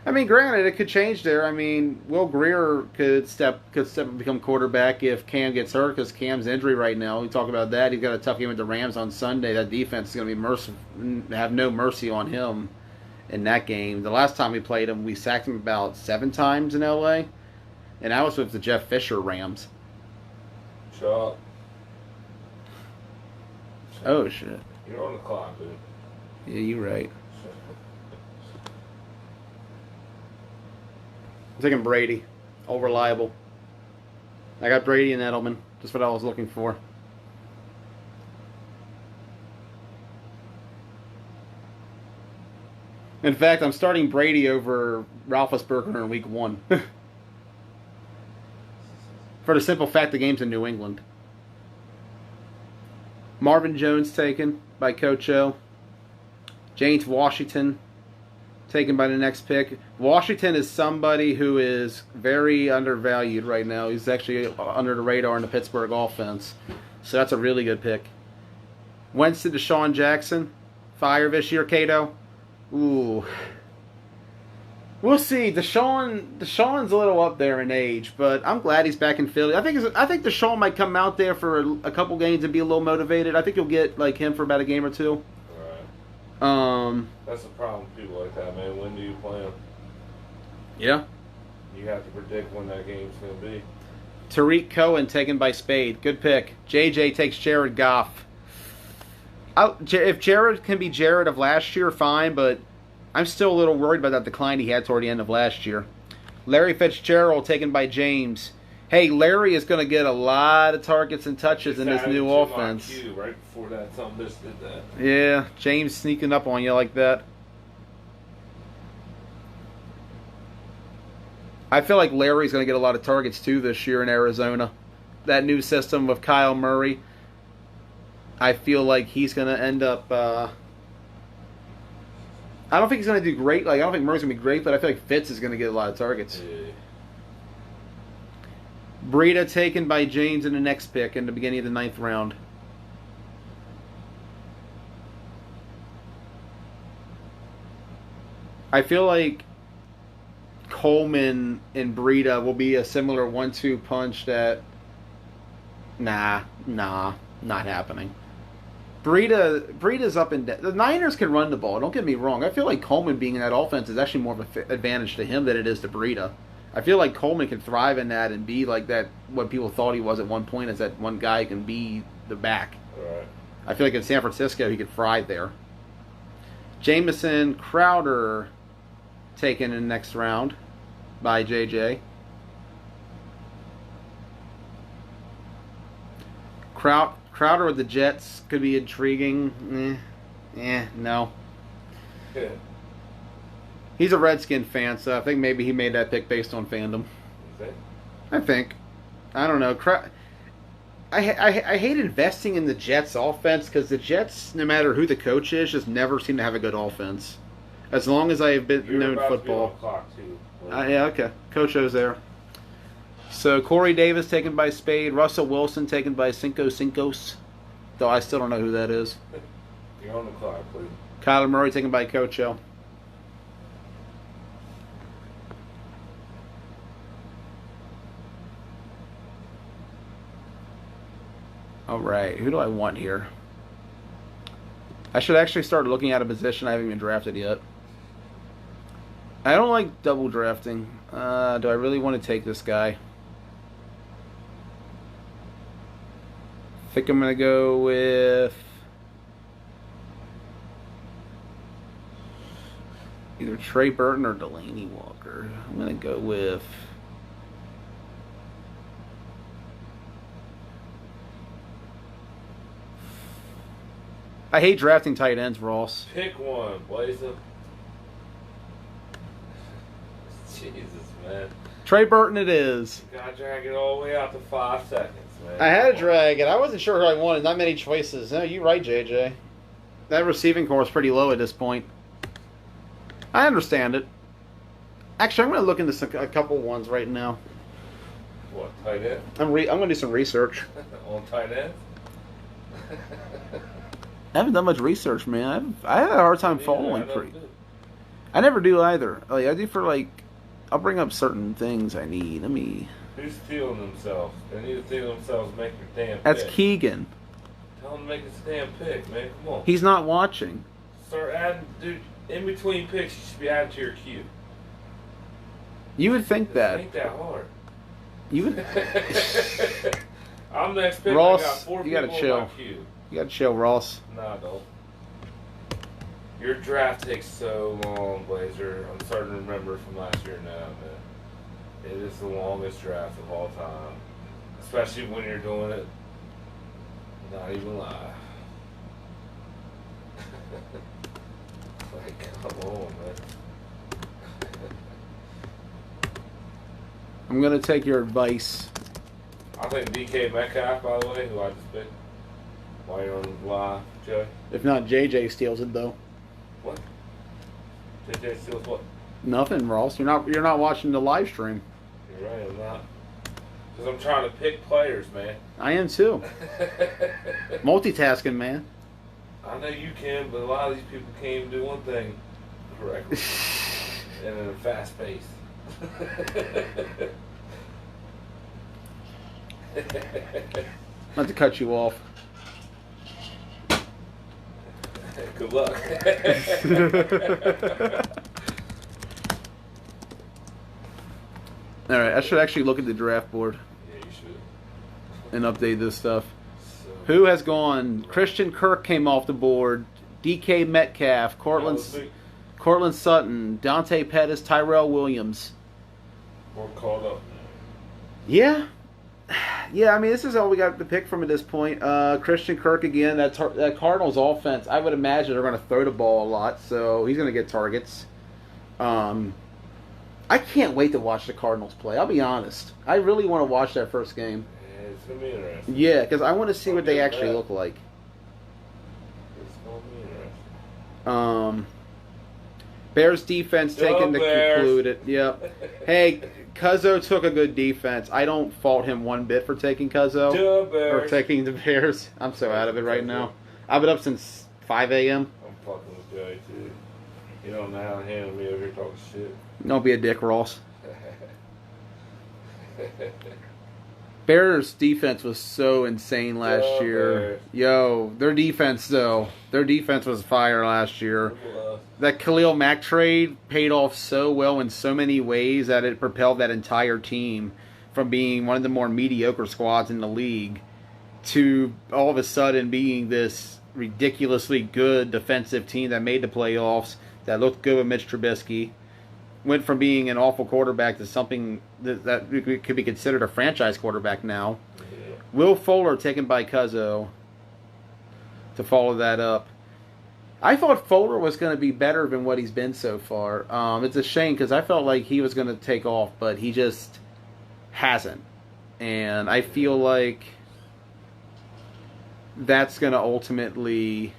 I mean, granted, it could change there. I mean, Will Grier could step and become quarterback if Cam gets hurt because Cam's injury right now. We talk about that. He's got a tough game with the Rams on Sunday. That defense is going to have no mercy on him in that game. The last time we played him, we sacked him about 7 times in L.A., and that was with the Jeff Fisher Rams. Chuck. Oh, shit. You're on the clock, dude. Yeah, you're right. I'm taking Brady. All reliable. I got Brady and Edelman. Just what I was looking for. In fact, I'm starting Brady over Roethlisberger in week 1. For the simple fact the game's in New England. Marvin Jones taken by Coach O. James Washington taken by the next pick. Washington is somebody who is very undervalued right now. He's actually under the radar in the Pittsburgh offense. So that's a really good pick. Wentz to Deshaun Jackson. Fire this year, Cato. Ooh. We'll see. Deshaun's a little up there in age, but I'm glad he's back in Philly. I think Deshaun might come out there for a couple games and be a little motivated. I think you'll get like him for about a game or two. Right. That's the problem with people like that, man. When do you play them? Yeah. You have to predict when that game's going to be. Tariq Cohen taken by Spade. Good pick. JJ takes Jared Goff. If Jared can be Jared of last year, fine, but I'm still a little worried about that decline he had toward the end of last year. Larry Fitzgerald taken by James. Hey, Larry is going to get a lot of targets and touches in this new offense. Right before that, something just did that. Yeah, James sneaking up on you like that. I feel like Larry's going to get a lot of targets too this year in Arizona. That new system with Kyle Murray, I feel like he's going to end up. I don't think he's going to do great. Like I don't think Murray's going to be great, but I feel like Fitz is going to get a lot of targets. Yeah. Breida taken by James in the next pick in the beginning of the 9th round. I feel like Coleman and Breida will be a similar 1-2 punch that not happening. Breida's up and down. The Niners can run the ball, don't get me wrong. I feel like Coleman being in that offense is actually more of an advantage to him than it is to Breida. I feel like Coleman can thrive in that and be like that, what people thought he was at one point, is that one guy can be the back. Right. I feel like in San Francisco he could thrive there. Jamison Crowder taken in the next round by JJ. Crowder with the Jets could be intriguing. No. Yeah. He's a Redskin fan, so I think maybe he made that pick based on fandom. I think. I don't know. I hate investing in the Jets offense because the Jets, no matter who the coach is, just never seem to have a good offense. As long as I've been known football. Yeah, okay. Coach O's there. So Corey Davis taken by Spade. Russell Wilson taken by Cincos. Though I still don't know who that is. You're on the clock, please. Kyler Murray taken by Coach O. All right, who do I want here? I should actually start looking at a position I haven't even drafted yet. I don't like double drafting. Do I really want to take this guy? I think I'm going to go with either Trey Burton or Delaney Walker. I'm going to go with... I hate drafting tight ends, Ross. Pick one, Blazer. Jesus, man. Trey Burton it is. You gotta drag it all the way out to 5 seconds, man. I had to drag it. I wasn't sure who I wanted. Not many choices. No, you're right, JJ. That receiving core is pretty low at this point. I understand it. Actually, I'm going to look into a couple ones right now. What, tight end? I'm going to do some research. On tight end? I haven't done much research, man. I have a hard time following. I never do either. Like I do for like, I'll bring up certain things I need. Let me. Who's stealing themselves? They need to steal themselves. Make your damn. That's pick. Keegan. Tell him to make his damn pick, man. Come on. He's not watching. Start adding, dude. In between picks, you should be adding to your queue. You would think that. Ain't that hard. You would. I'm next pick. Ross, I got 4 you gotta people chill. in my queue. You gotta chill, Ross. Nah, don't. Your draft takes so long, Blazer. I'm starting to remember from last year now, man. It is the longest draft of all time. Especially when you're doing it. Not even lie. Like, come on, man. I'm gonna take your advice. I think DK Metcalf, by the way, who I just picked. While you're on live, Joe. If not, JJ steals it though. What? JJ steals what? Nothing, Ross. You're not watching the live stream. You're right, I'm not. Because I'm trying to pick players, man. I am too. Multitasking, man. I know you can, but a lot of these people can't even do one thing correctly. And in a fast pace. Not to cut you off. Good luck. All right, I should actually look at the draft board. Yeah, you should. And update this stuff. So, Who has gone? Christian Kirk came off the board. DK Metcalf, Cortland Sutton, Dante Pettis, Tyrell Williams. We're caught up. Yeah. Yeah, I mean, this is all we got to pick from at this point. Christian Kirk again. That Cardinals offense, I would imagine they're going to throw the ball a lot, so he's going to get targets. I can't wait to watch the Cardinals play. I'll be honest. I really want to watch that first game. Yeah, it's gonna be interesting. Yeah, because I want to see what they Okay, actually that. look like. It's gonna be interesting. Bears defense Go taken to Bears. conclude it. Yep. Hey, Cuzzo took a good defense. I don't fault him one bit for taking Cuzzo. Duh, Or Bears. taking the Bears. I'm so out of it right now. I've been up since 5 a.m. I'm fucking with Joey too. You don't know how to handle me over here talking shit. Don't be a dick, Ross. Bears defense was so insane last Go year. Bears. Yo, their defense though. Their defense was fire last year. That Khalil Mack trade paid off so well in so many ways that it propelled that entire team from being one of the more mediocre squads in the league to all of a sudden being this ridiculously good defensive team that made the playoffs, that looked good with Mitch Trubisky, went from being an awful quarterback to something that could be considered a franchise quarterback now. Yeah. Will Fuller taken by Cuzzo to follow that up. I thought Fuller was going to be better than what he's been so far. It's a shame because I felt like he was going to take off, but he just hasn't. And I feel like that's going to ultimately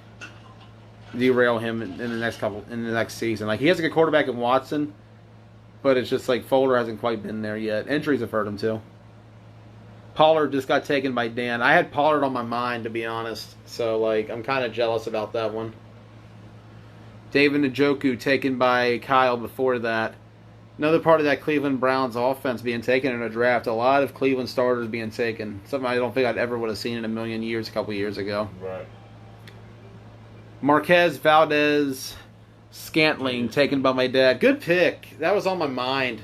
derail him in the next season. Like, he has a good quarterback in Watson, but it's just like Fuller hasn't quite been there yet. Injuries have hurt him too. Pollard just got taken by Dan. I had Pollard on my mind, to be honest. So, like, I'm kind of jealous about that one. David Njoku taken by Kyle before that. Another part of that Cleveland Browns offense being taken in a draft. A lot of Cleveland starters being taken. Something I don't think I'd ever would have seen in a million years a couple years ago. Right. Marquez Valdez Scantling taken by my dad. Good pick. That was on my mind.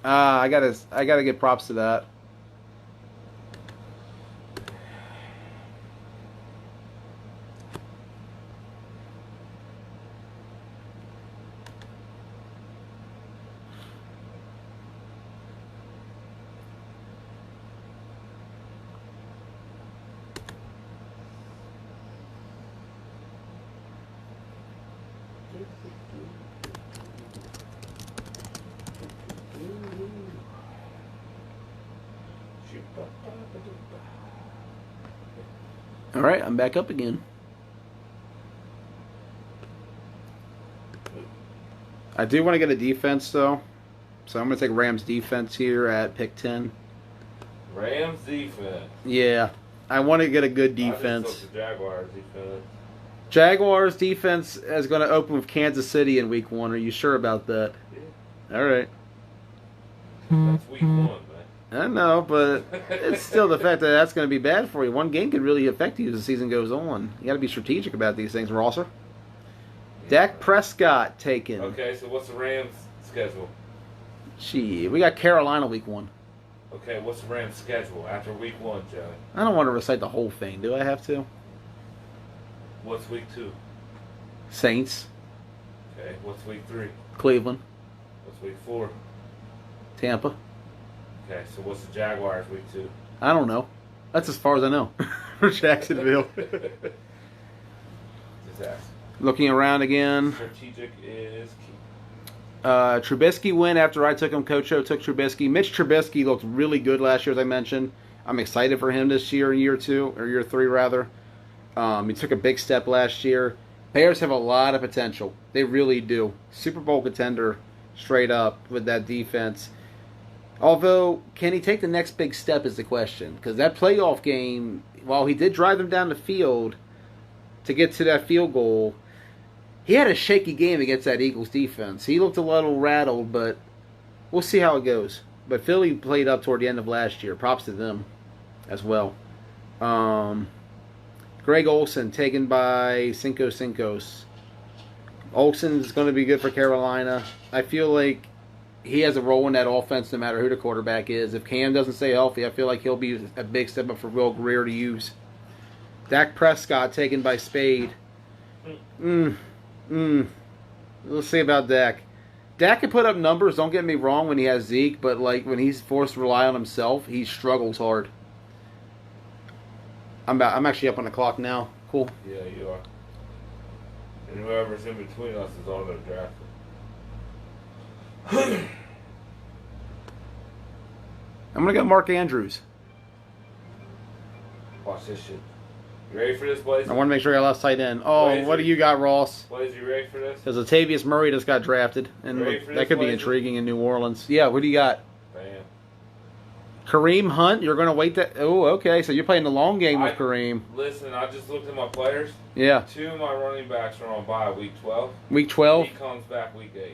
I gotta give props to that. All right, I'm back up again. I do want to get a defense, though. So I'm going to take Rams defense here at pick 10. Rams defense. Yeah, I want to get a good I just defense. took the Jaguars defense. Jaguars defense is going to open with Kansas City in week 1. Are you sure about that? Yeah. All right. That's week 1, man. I know, but it's still the fact that that's going to be bad for you. One game could really affect you as the season goes on. You got to be strategic about these things, Rosser. Dak Prescott taken. Okay, so what's the Rams' schedule? Gee, we got Carolina week 1. Okay, what's the Rams' schedule after week 1, Joey? I don't want to recite the whole thing. Do I have to? What's week 2? Saints, Okay, what's week 3? Cleveland, What's week 4? Tampa. Okay, so what's the Jaguars week 2? I don't know. That's as far as I know for Jacksonville. Disaster. Looking around again. Strategic is key. Trubisky went after I took him. Coach O took Trubisky. Mitch Trubisky looked really good last year, as I mentioned. I'm excited for him this year, year 2, or year 3 rather. He took a big step last year. Bears have a lot of potential. They really do. Super Bowl contender, straight up, with that defense. Although, can he take the next big step is the question. Because that playoff game, while he did drive them down the field to get to that field goal, he had a shaky game against that Eagles defense. He looked a little rattled, but we'll see how it goes. But Philly played up toward the end of last year. Props to them as well. Greg Olsen taken by Cinco Cincos. Olsen's going to be good for Carolina. I feel like he has a role in that offense no matter who the quarterback is. If Cam doesn't stay healthy, I feel like he'll be a big step up for Will Greer to use. Dak Prescott taken by Spade. Let's see about Dak. Dak can put up numbers, don't get me wrong, when he has Zeke, but like when he's forced to rely on himself, he struggles hard. I'm actually up on the clock now. Cool. Yeah, you are. And whoever's in between us is all going to draft him. I'm going to go Mark Andrews. Watch this shit. You ready for this, Blaze? I want to make sure I lost tight end. Oh, Blazer. what do you got, Ross? Blaze, you ready for this? Because Latavius Murray just got drafted, and Ready for that this, could be Blazer? intriguing in New Orleans. Yeah, what do you got? Bam. Kareem Hunt, you're going to wait that. Oh, okay. So you're playing the long game with Kareem. Listen, I just looked at my players. Yeah. 2 of my running backs are on bye week 12. Week 12. He comes back week 8.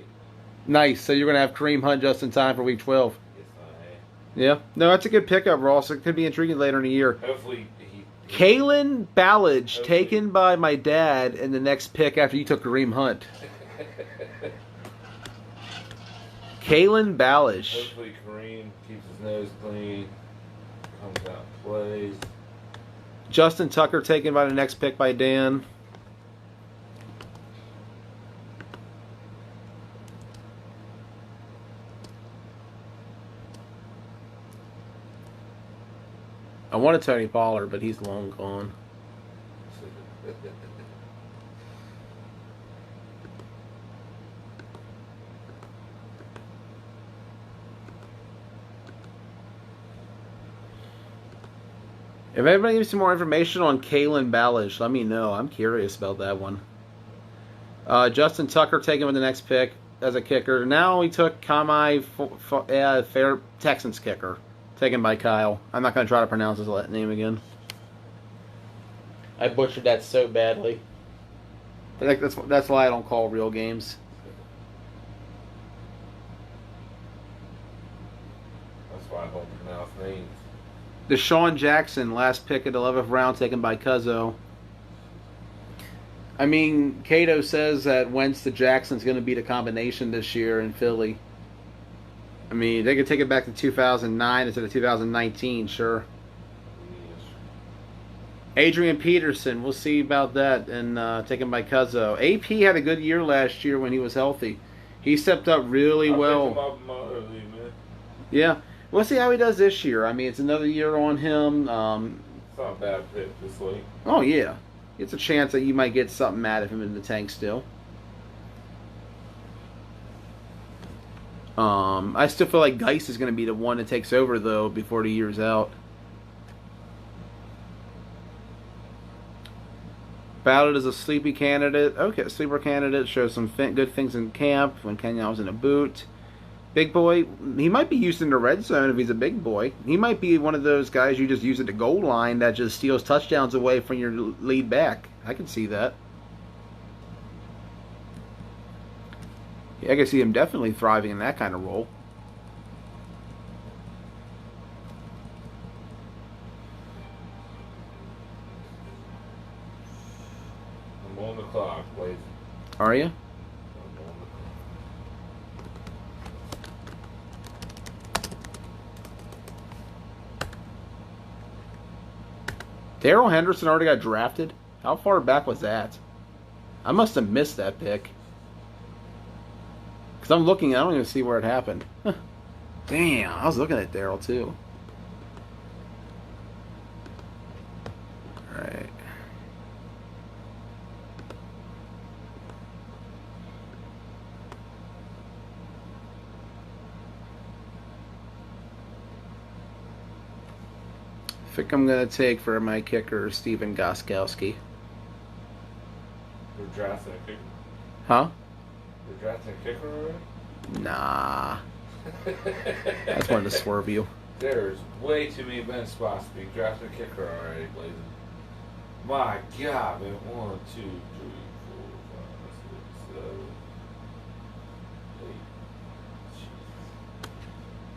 Nice. So you're going to have Kareem Hunt just in time for week 12. Yes, I am. Yeah. No, that's a good pickup, Ross. It could be intriguing later in the year. Hopefully Kalen Ballage, Okay. taken by my dad in the next pick after you took Kareem Hunt. Kalen Ballage. Hopefully Kareem keeps his nose clean, comes out and plays. Justin Tucker taken by the next pick by Dan. I wanted Tony Pollard, but he's long gone. If anybody gives some more information on Kalen Ballage, let me know. I'm curious about that one. Justin Tucker taken with the next pick as a kicker. Now he took Kamai Fair Texans kicker, taken by Kyle. I'm not going to try to pronounce his name again. I butchered that so badly. That's why I don't call real games. That's why I don't pronounce names. Deshaun Jackson, last pick at the 11th round, taken by Cuzzo. I mean, Cato says that Wentz to Jackson's going to be the combination this year in Philly. I mean, they could take it back to 2009 instead of 2019, sure. Adrian Peterson, we'll see about that, and taken by Cuzzo. AP had a good year last year when he was healthy. He stepped up really well. I picked him up in my early, man. Yeah. We'll see how he does this year. I mean, it's another year on him. It's not a bad pick this week. Oh, yeah. It's a chance that you might get something out of him in the tank still. I still feel like Geis is going to be the one that takes over, though, before the year's out. Ballard is a sleepy candidate. Okay, sleeper candidate. Shows some good things in camp when Kenyon was in a boot. Big boy, he might be used in the red zone if he's a big boy. He might be one of those guys you just use at the goal line that just steals touchdowns away from your lead back. I can see that. Yeah, I can see him definitely thriving in that kind of role. I'm on the clock, Blaze. Are you? Darrell Henderson already got drafted? How far back was that? I must have missed that pick. Because I'm looking, I don't even see where it happened. Huh. Damn, I was looking at Darrell too. Alright. I think I'm going to take for my kicker Steven Gostkowski. You're drafting a kicker? Huh? You're drafting a kicker already? Nah. I just wanted to swerve you. There's way too many bench spots to be drafting a kicker already, Blazing. My God, man. 1, 2, 3, 4, 5, 6, 7, 8.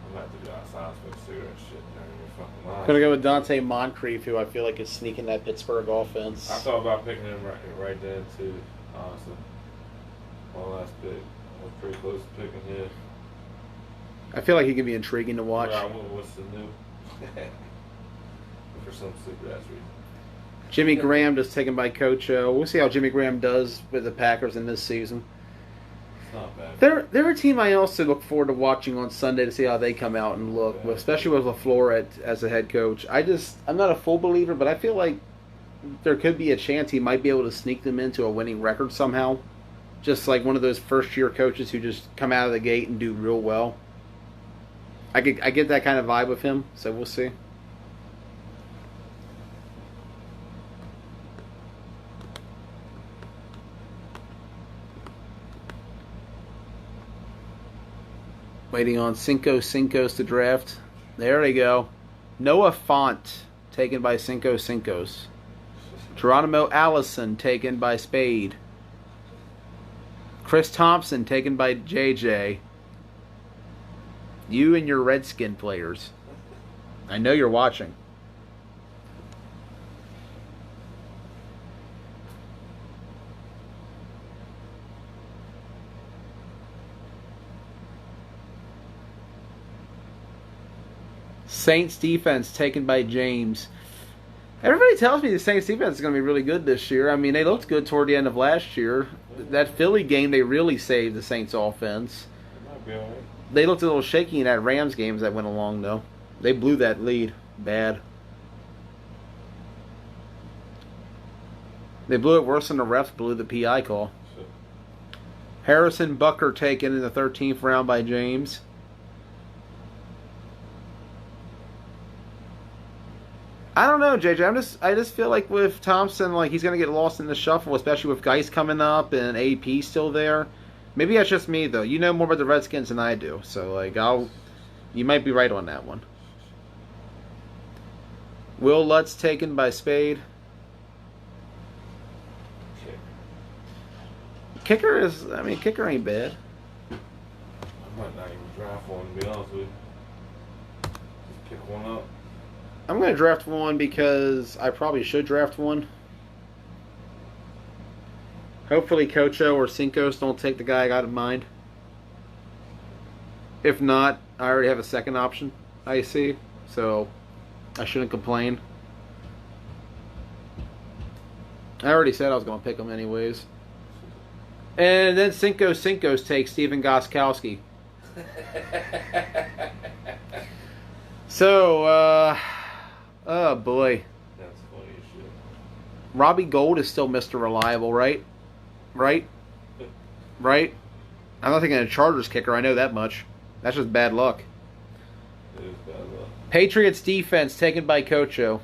I'm going to have to go outside and smoke cigarette shit during your fucking line. I'm going to go with Dante Moncrief, who I feel like is sneaking that Pittsburgh offense. I thought about picking him right then, too, honestly. My last pick. I was pretty close to picking him. I feel like he could be intriguing to watch. I went with the new. For some stupid ass reason. Jimmy Graham just taken by Coach O. We'll see how Jimmy Graham does with the Packers in this season. It's not bad. They're a team I also look forward to watching on Sunday to see how they come out and look, especially with LaFleur as a head coach. I'm not a full believer, but I feel like there could be a chance he might be able to sneak them into a winning record somehow. Just like one of those first-year coaches who just come out of the gate and do real well. I get that kind of vibe with him, so we'll see. Waiting on Cincos to draft. There they go. Noah Font, taken by Cincos. Geronimo Allison, taken by Spade. Chris Thompson, taken by JJ. You and your Redskin players. I know you're watching. Saints defense taken by James. Everybody tells me the Saints defense is going to be really good this year. I mean, they looked good toward the end of last year. That Philly game, they really saved the Saints offense. Might be all right. They looked a little shaky in that Rams games that went along, though. They blew that lead. Bad. They blew it worse than the refs blew the PI call. Harrison Bucker taken in the 13th round by James. I don't know, JJ. I just feel like with Thompson, like he's gonna get lost in the shuffle, especially with Geis coming up and AP still there. Maybe that's just me though. You know more about the Redskins than I do, so like you might be right on that one. Will Lutz taken by Spade. Kicker ain't bad. I might not even draft one, to be honest with you. Just pick one up. I'm going to draft one because I probably should draft one. Hopefully Cocho or Cincos don't take the guy I got in mind. If not, I already have a second option, I see. So I shouldn't complain. I already said I was going to pick him anyways. And then Cincos takes Stephen Gostkowski. So, oh boy. That's funny as shit. Robbie Gould is still Mr. Reliable, right? Right? Right? I'm not thinking a Chargers kicker, I know that much. That's just bad luck. It is bad luck. Patriots defense taken by Cocho.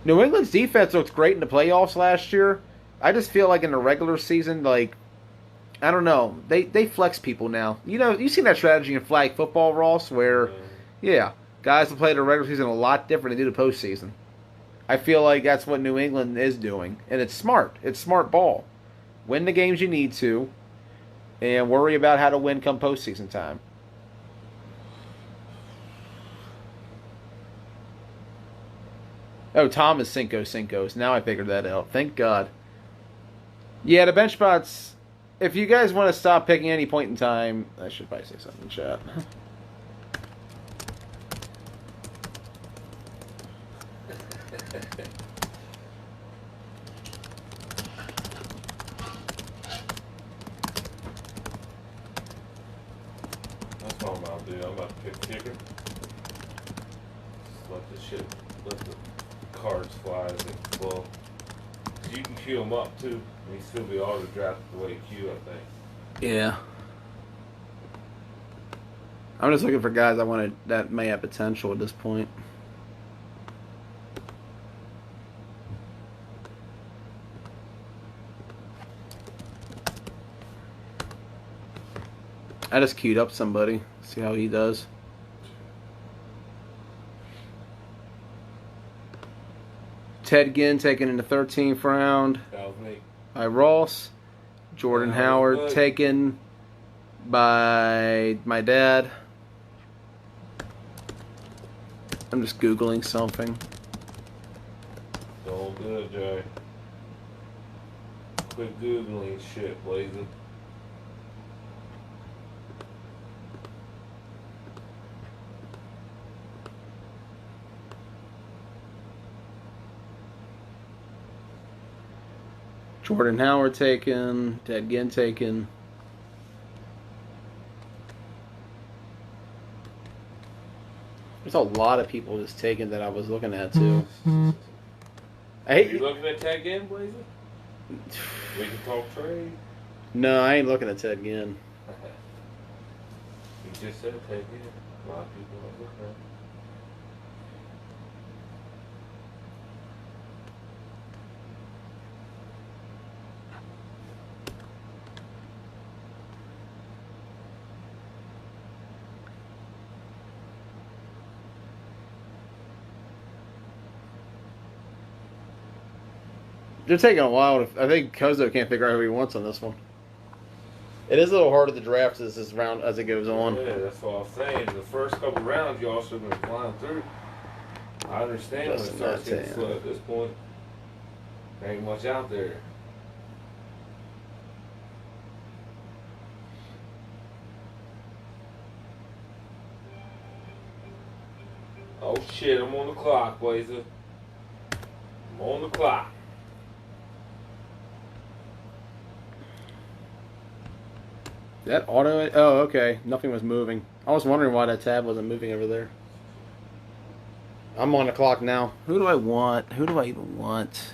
New England's defense looked great in the playoffs last year. I just feel like in the regular season, like, I don't know. They flex people now. You know, you've seen that strategy in flag football, Ross, where, yeah, guys will play the regular season a lot different than they do the postseason. I feel like that's what New England is doing. And it's smart. It's smart ball. Win the games you need to, and worry about how to win come postseason time. Oh, Tom is Cincos. Now I figured that out. Thank God. Yeah, the bench spots, if you guys want to stop picking any point in time, I should probably say something in chat. That's what I'm about to do. I'm about to pick kicker. Just let the cards fly as they flow. You can queue them up too. And you still be auto drafted the way you queue, I think. Yeah. I'm just looking for guys that may have potential at this point. I just queued up somebody. See how he does. Ted Ginn taken in the 13th round That was me. by Ross. Jordan Yeah, Howard good. taken by my dad. I'm just Googling something. It's all good, Jay. Quit Googling shit, Blazing. Jordan Howard taken. Ted Ginn taken. There's a lot of people just taken that I was looking at too. I Are you hate. looking at Tag Game, Blazing? We can talk trade. No, I ain't looking at Ted Ginn. You just said Tag Game. A lot of people don't look right. They're taking a while. I think Kozo can't figure out who he wants on this one. It is a little harder to draft as this round as it goes on. Yeah, that's what I was saying. The first couple rounds, y'all should have been flying through. I understand when it Justin starts getting Matteo. slow at this point. There ain't much out there. Oh shit, I'm on the clock, Blazer. I'm on the clock. That auto. Oh, okay. Nothing was moving. I was wondering why that tab wasn't moving over there. I'm on the clock now. Who do I want? Who do I even want?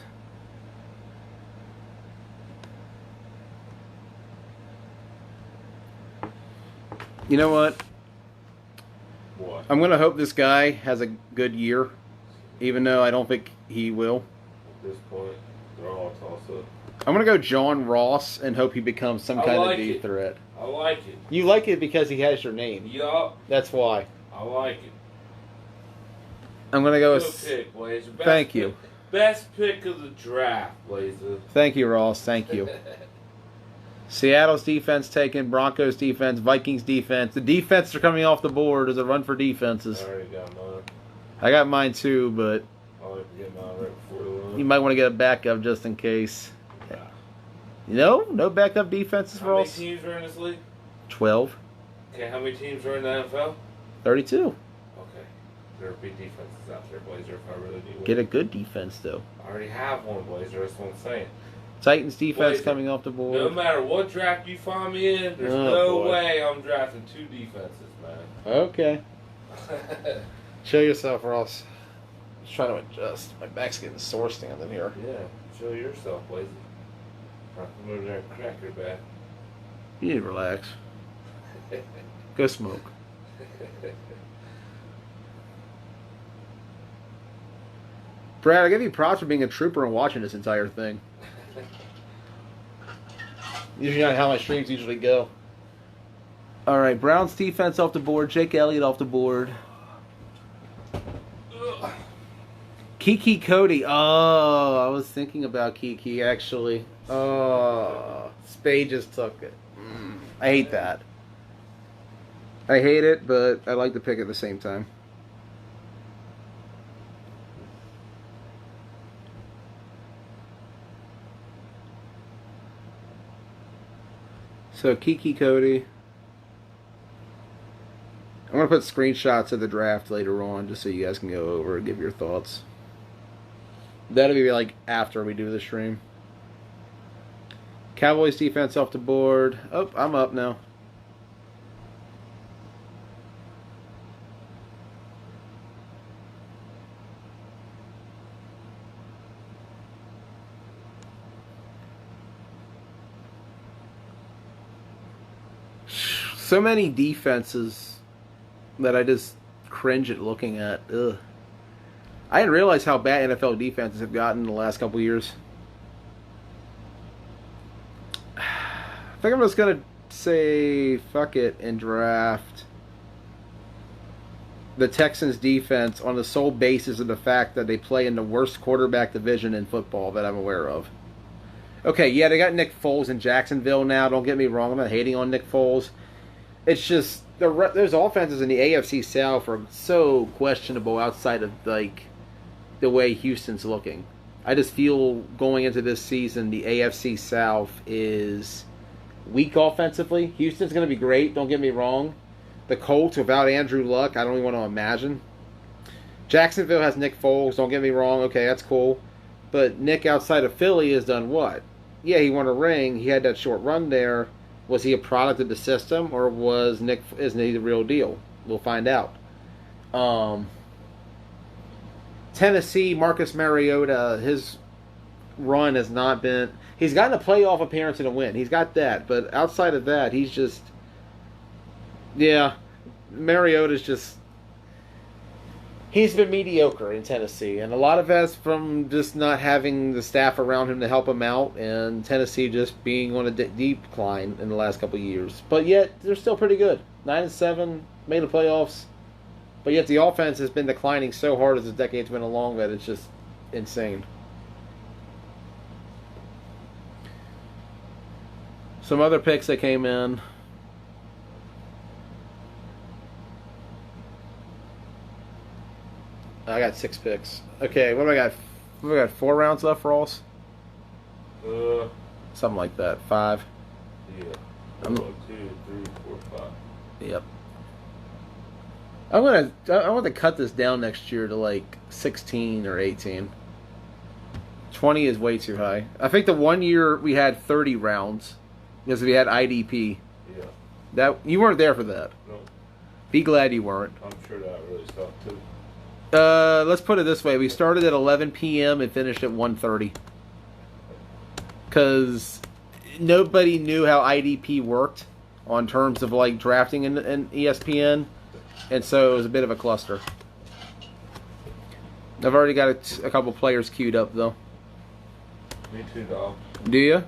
You know what? What? I'm going to hope this guy has a good year, even though I don't think he will. At this point, they're all toss up. I'm going to go John Ross and hope he becomes some I kind like of deep it. threat. I like it. You like it because he has your name. Yup, That's why. I like it. I'm going to go Good with... pick, Blazer. Best Thank pick- you. Best pick of the draft, Blazer. Thank you, Ross. Thank you. Seattle's defense taken, Broncos defense, Vikings defense. The defenses are coming off the board. There's a run for defenses. I already got mine. I got mine too, but I like to get mine right before the run. you might want to get a backup just in case. Nah. No backup defenses How for many us. teams are in this league? 12, Okay, how many teams are in the NFL? 32. Okay. There are big defenses out there, Blazer, if I really need one. Get a good defense though. I already have one, Blazer. That's what I'm saying. Titans defense Blazer, coming off the No board. matter what draft you find me in, there's Oh, no boy. way I'm drafting two defenses, man. Okay. Show yourself, Ross. Just trying to adjust. My back's getting sore standing here. Yeah, show yourself, Blazer. I'll come over there and crack your back. You need to relax. Go smoke. Brad, I give you props for being a trooper and watching this entire thing. Usually not how my streams usually go. All right, Browns defense off the board. Jake Elliott off the board. Kiki Cody. Oh, I was thinking about Kiki actually. Oh, Spade just took it. I hate that. I hate it, but I like the pick at the same time. So Kiki Cody. I'm going to put screenshots of the draft later on just so you guys can go over and give your thoughts. That'll be like after we do the stream. Cowboys defense off the board. Oh, I'm up now. So many defenses that I just cringe at looking at. Ugh. I didn't realize how bad NFL defenses have gotten in the last couple years. I think I'm just going to say fuck it and draft the Texans defense on the sole basis of the fact that they play in the worst quarterback division in football that I'm aware of. Okay, yeah, they got Nick Foles in Jacksonville now. Don't get me wrong. I'm not hating on Nick Foles. It's just those offenses in the AFC South are so questionable outside of like the way Houston's looking. I just feel going into this season, the AFC South is weak offensively. Houston's going to be great, don't get me wrong. The Colts without Andrew Luck, I don't even want to imagine. Jacksonville has Nick Foles, don't get me wrong. Okay, that's cool. But Nick outside of Philly has done what? Yeah, he won a ring. He had that short run there. Was he a product of the system, or isn't he the real deal? We'll find out. Tennessee, Marcus Mariota, his run has not been... He's gotten a playoff appearance and a win. He's got that. But outside of that, he's just... Yeah. Mariota's just. He's been mediocre in Tennessee, and a lot of that's from just not having the staff around him to help him out, and Tennessee just being on a deep decline in the last couple of years. But yet, they're still pretty good. 9-7, made the playoffs. But yet, the offense has been declining so hard as the decade's went along that it's just insane. Some other picks that came in. I got 6 picks. Okay, what do I got? We got 4 rounds left for us? Something like that. 5. Yeah. I'm- 1, 2, 3, 4, 5. Yep. I want to cut this down next year to like 16 or 18. 20 is way too high. I think the one year we had 30 rounds because we had IDP. Yeah. That you weren't there for that. No, Be glad you weren't. I'm sure that really sucked too. Let's put it this way: we started at 11 p.m. and finished at 1:30. Because nobody knew how IDP worked on terms of like drafting in ESPN, and so it was a bit of a cluster. I've already got a couple players queued up though. Me too, dog. Do you?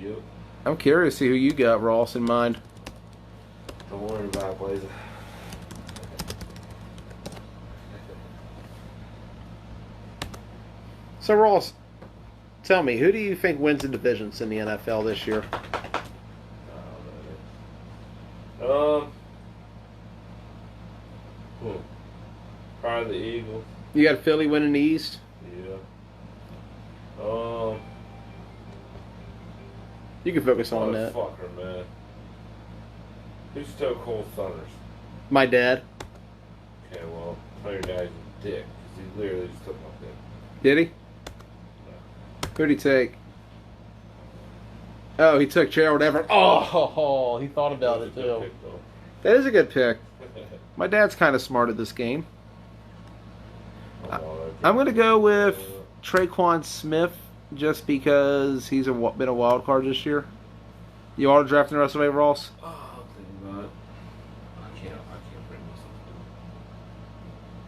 Yep. I'm curious to see who you got, Ross, in mind. Don't worry about it, Blazer. So Ross, tell me, who do you think wins the divisions in the NFL this year? Probably the Eagles. You got Philly winning the East. Yeah. You can focus on that. Motherfucker, man. Who stole Cole Thunders? My dad. Okay, well, tell your dad's a dick, because he literally just took my dick. Did he? Who'd he take? Oh, he took Gerald Everett. Oh, he thought about it That was a good too. pick, though. That is a good pick. My dad's kind of smart at this game. I'm going to go with Traquan Smith just because he's been a wild card this year. You are drafting the rest of the way, Ross? Oh, I'll think about it. I can't bring myself to do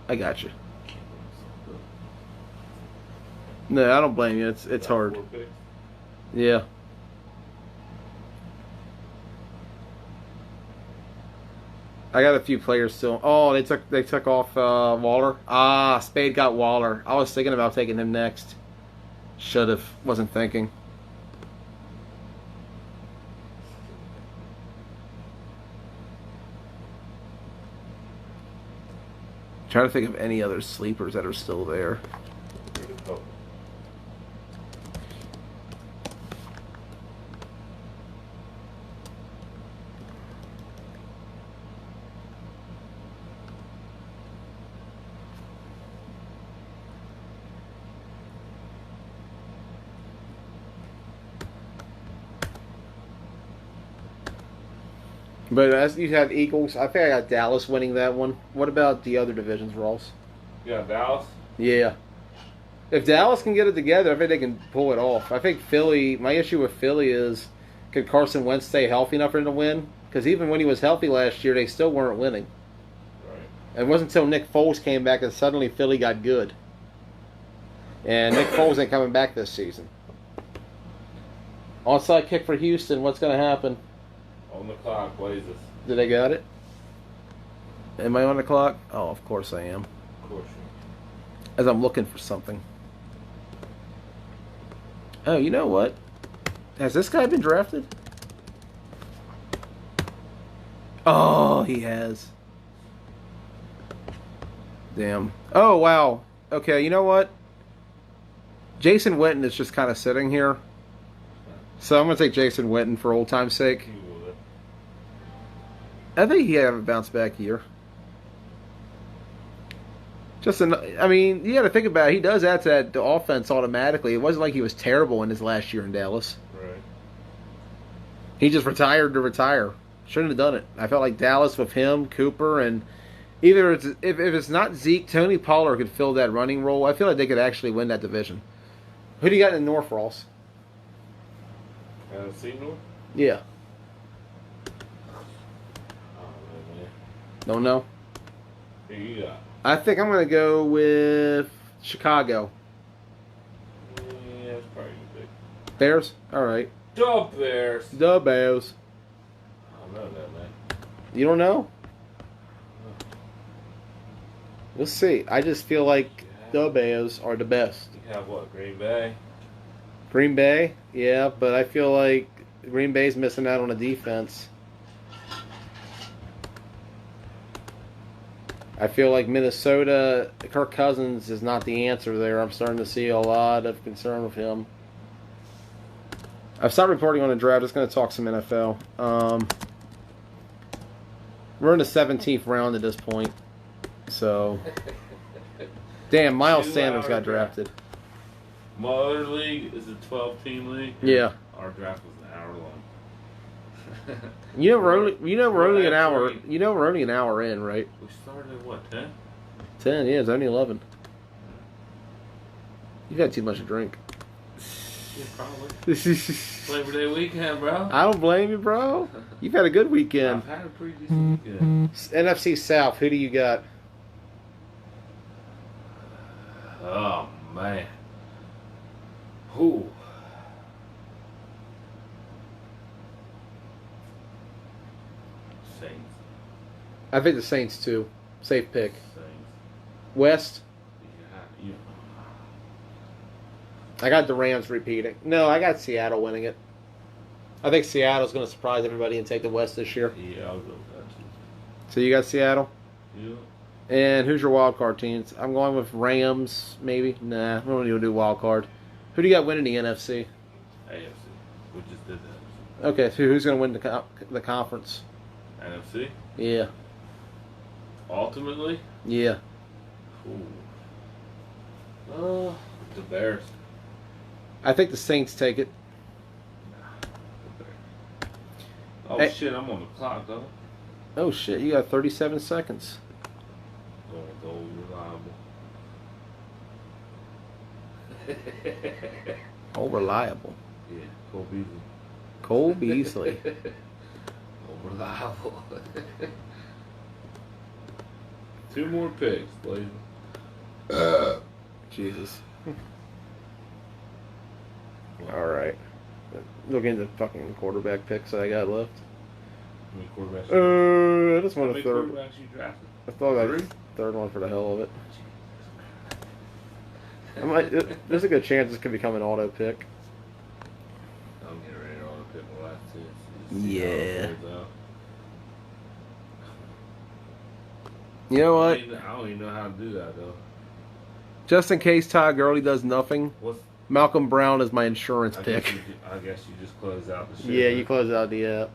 it. I got you. I can't bring myself to do it. No, I don't blame you. It's Got hard. 4 picks. Yeah. I got a few players still. Oh, they took off Waller. Ah, Spade got Waller. I was thinking about taking him next. Should have. Wasn't thinking. Trying to think of any other sleepers that are still there. Oh. But as you had Eagles, I think I got Dallas winning that one. What about the other divisions, Ross? You got Dallas? Yeah. If Dallas can get it together, I think they can pull it off. I think Philly, my issue with Philly is, could Carson Wentz stay healthy enough for him to win? Because even when he was healthy last year, they still weren't winning. Right. It wasn't until Nick Foles came back and suddenly Philly got good. And Nick Foles ain't coming back this season. Onside kick for Houston, what's going to happen? On the clock, Blazers. Did they got it? Am I on the clock? Oh, of course I am. Of course. As I'm looking for something. Oh, you know what? Has this guy been drafted? Oh, he has. Damn. Oh, wow. Okay, you know what? Jason Witten is just kind of sitting here. So I'm going to take Jason Witten for old time's sake. You would. I think he had a bounce back year. I mean, you got to think about it. He does add to that offense automatically. It wasn't like he was terrible in his last year in Dallas. Right. He just retired to retire. Shouldn't have done it. I felt like Dallas with him, Cooper, and either if it's not Zeke, Tony Pollard could fill that running role. I feel like they could actually win that division. Who do you got in the North, Ross? See North? Yeah. Oh, man. Don't know. Who you got? I think I'm going to go with Chicago. Yeah, that's probably a big. Bears? All right. The Bears. The Bears. I don't know that, man. You don't know? We'll see. I just feel like the Bears are the best. You have what? Green Bay? Green Bay? Yeah, but I feel like Green Bay's missing out on a defense. I feel like Minnesota, Kirk Cousins is not the answer there. I'm starting to see a lot of concern with him. I've stopped reporting on the draft. Just going to talk some NFL. We're in the 17th round at this point. So, damn, Miles Sanders got drafted. My other league is a 12-team league. Yeah. Our draft was an hour long. We're only an hour. You know we're only an hour in, right? We started at what, 10? 10, yeah, it's only 11. You've had too much to drink. Yeah, probably. Labor Day weekend, bro. I don't blame you, bro. You've had a good weekend. I've had a pretty decent weekend. NFC South, who do you got? Oh, man. Who? Saints. I think the Saints, too. Safe pick. Saints. West? Yeah, I got the Rams repeating. No, I got Seattle winning it. I think Seattle's going to surprise everybody and take the West this year. Yeah, I'll go with that, too. So you got Seattle? Yeah. And who's your wild card teams? I'm going with Rams, maybe. Nah, we don't even do wild card. Who do you got winning the NFC? AFC. We just did that. Okay, so who's going to win the conference? NFC? Yeah. Ultimately? Yeah. Ooh. The Bears. I think the Saints take it. Oh, Hey. shit, I'm on the clock, though. Oh, shit, you got 37 seconds. Going gold reliable. Oh, reliable. Yeah, Cole Beasley. Cole Beasley. Oh, reliable. 2 more picks, please. Jesus. All right. Looking at the fucking quarterback picks that I got left. How many quarterbacks? I just How want many a third. quarterbacks you drafted? I thought I 3? third one for the hell of it. There's a good chance this could become an auto pick. I'm getting ready to auto pick my last 2. Yeah. You know what? I don't even know how to do that, though. Just in case Todd Gurley does nothing, What's Malcolm Brown is my insurance I pick. guess you just close out the shit. Yeah, you close out the app.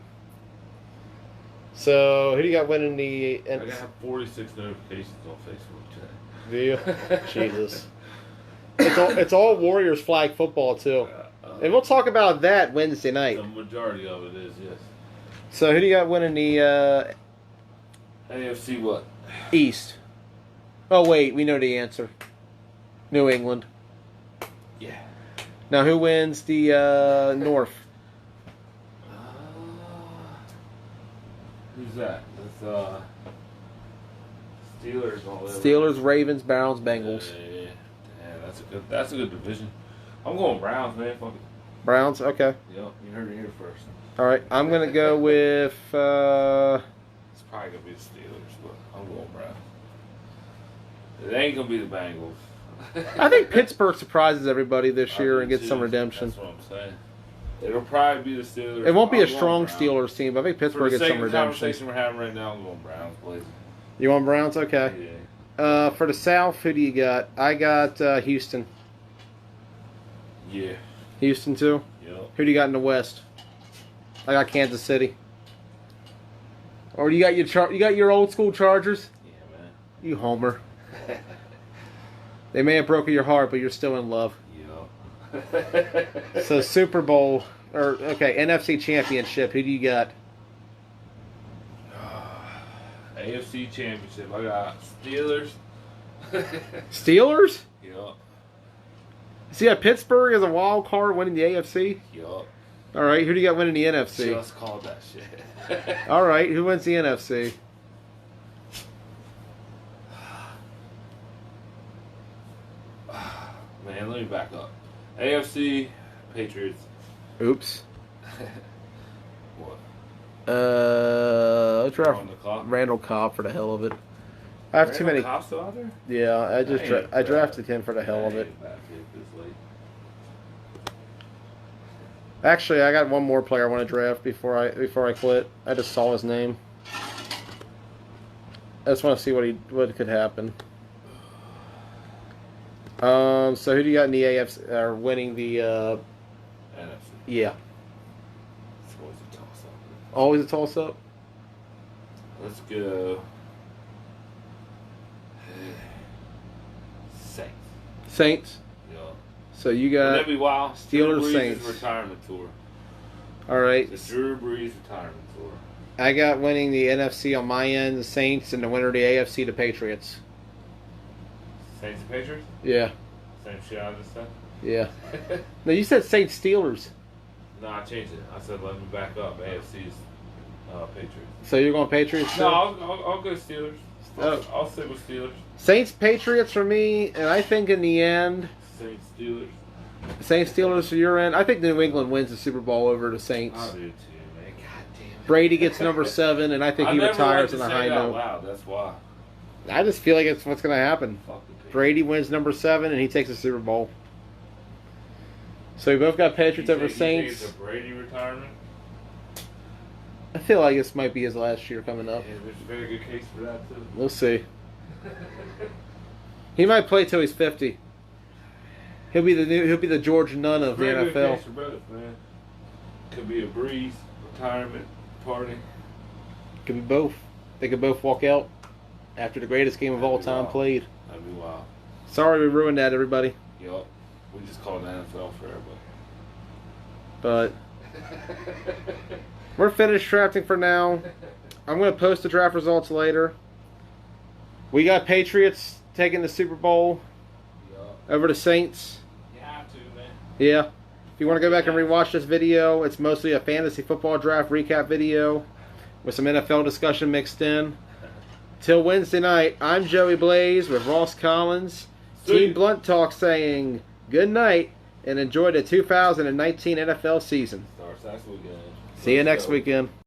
So, who do you got winning the... I got 46 notifications on Facebook today. Do you? Jesus. It's all Warriors flag football, too. And we'll talk about that Wednesday night. The majority of it is, yes. So, who do you got winning the AFC what? East? Oh, wait, we know the answer. New England. Yeah. Now, who wins the North? Who's that? That's Steelers all over. Steelers, Ravens, Browns, Bengals. Yeah, that's a good division. I'm going Browns, man. Fuck it. Browns, okay. Yep, you heard it here first. All right, I'm going to go with... It's probably gonna be the Steelers, but I'm going Browns. It ain't gonna be the Bengals. I think Pittsburgh surprises everybody this I year do and gets too. some redemption. That's what I'm saying. It'll probably be the Steelers. It won't be I'm a going strong Browns. Steelers team, but I think For Pittsburgh the gets sake some of the redemption. conversation we're having right now, I'm going Browns, please. You want Browns? Okay. Yeah. For the South, who do you got? I got Houston. Yeah. Houston, too? Yep. Who do you got in the West? I got Kansas City. Or you got your old school Chargers? Yeah, man. You homer. They may have broken your heart, but you're still in love. Yep. So Super Bowl, NFC Championship, who do you got? AFC Championship. I got Steelers. Steelers? Yup. So you got Pittsburgh as a wild card winning the AFC? Yup. All right, who do you got winning the NFC? Just called that shit. All right, who wins the NFC? back up. AFC, Patriots. Oops. What? Let's draft On the clock? Randall Cobb for the hell of it. I have too many. Randall Cobb still out there? Yeah, I drafted him for the hell of That it. ain't a bad pick this late. Actually, I got one more player I want to draft before I quit. I just saw his name. I just want to see what could happen. So who do you got in the AFC or winning the? NFC. Yeah, It's always a toss-up. always a toss-up. Let's go. Saints. Saints. Yeah. So you Wouldn't got that be wild? Steelers, Drew Brees' Saints. retirement tour. all right. The Drew Brees retirement tour. I got winning the NFC on my end, the Saints, and the winner of the AFC, the Patriots. Saints and Patriots? Yeah, Same shit I just said? yeah. No, you said Saints Steelers. No, I changed it. I said let me back up. AFC's Patriots. So you're going Patriots? No, Still? I'll go Steelers. Oh. I'll stick with Steelers. Saints Patriots for me, and I think in the end, Saints Steelers. Saints Steelers for your end. I think New England wins the Super Bowl over the Saints. I do too, man. God damn it. Brady gets number 7, and I think he retires on a high note. Loud. That's why. I just feel like it's what's going to happen. Fuck the Patriots. Brady wins number 7, and he takes the Super Bowl. So we both got Patriots over You think Saints. it's a Brady retirement? I feel like this might be his last year coming up. Yeah, there's a very good case for that too. We'll see. He might play till he's 50. He'll be the George Nunn of the Very good NFL. case for both, man. Could be a Breeze retirement party. Could be both. They could both walk out after the greatest game of all time played. That'd be wild. Sorry we ruined that, everybody. Yup. We just call it NFL for everybody. But we're finished drafting for now. I'm going to post the draft results later. We got Patriots taking the Super Bowl Yup. over the Saints. You have to, man. Yeah. If you want to go back and rewatch this video, it's mostly a fantasy football draft recap video with some NFL discussion mixed in. Till Wednesday night, I'm Joey Blaze with Ross Collins. Team Blunt Talk saying good night and enjoy the 2019 NFL season. Starts next weekend. See you Let's next go. weekend.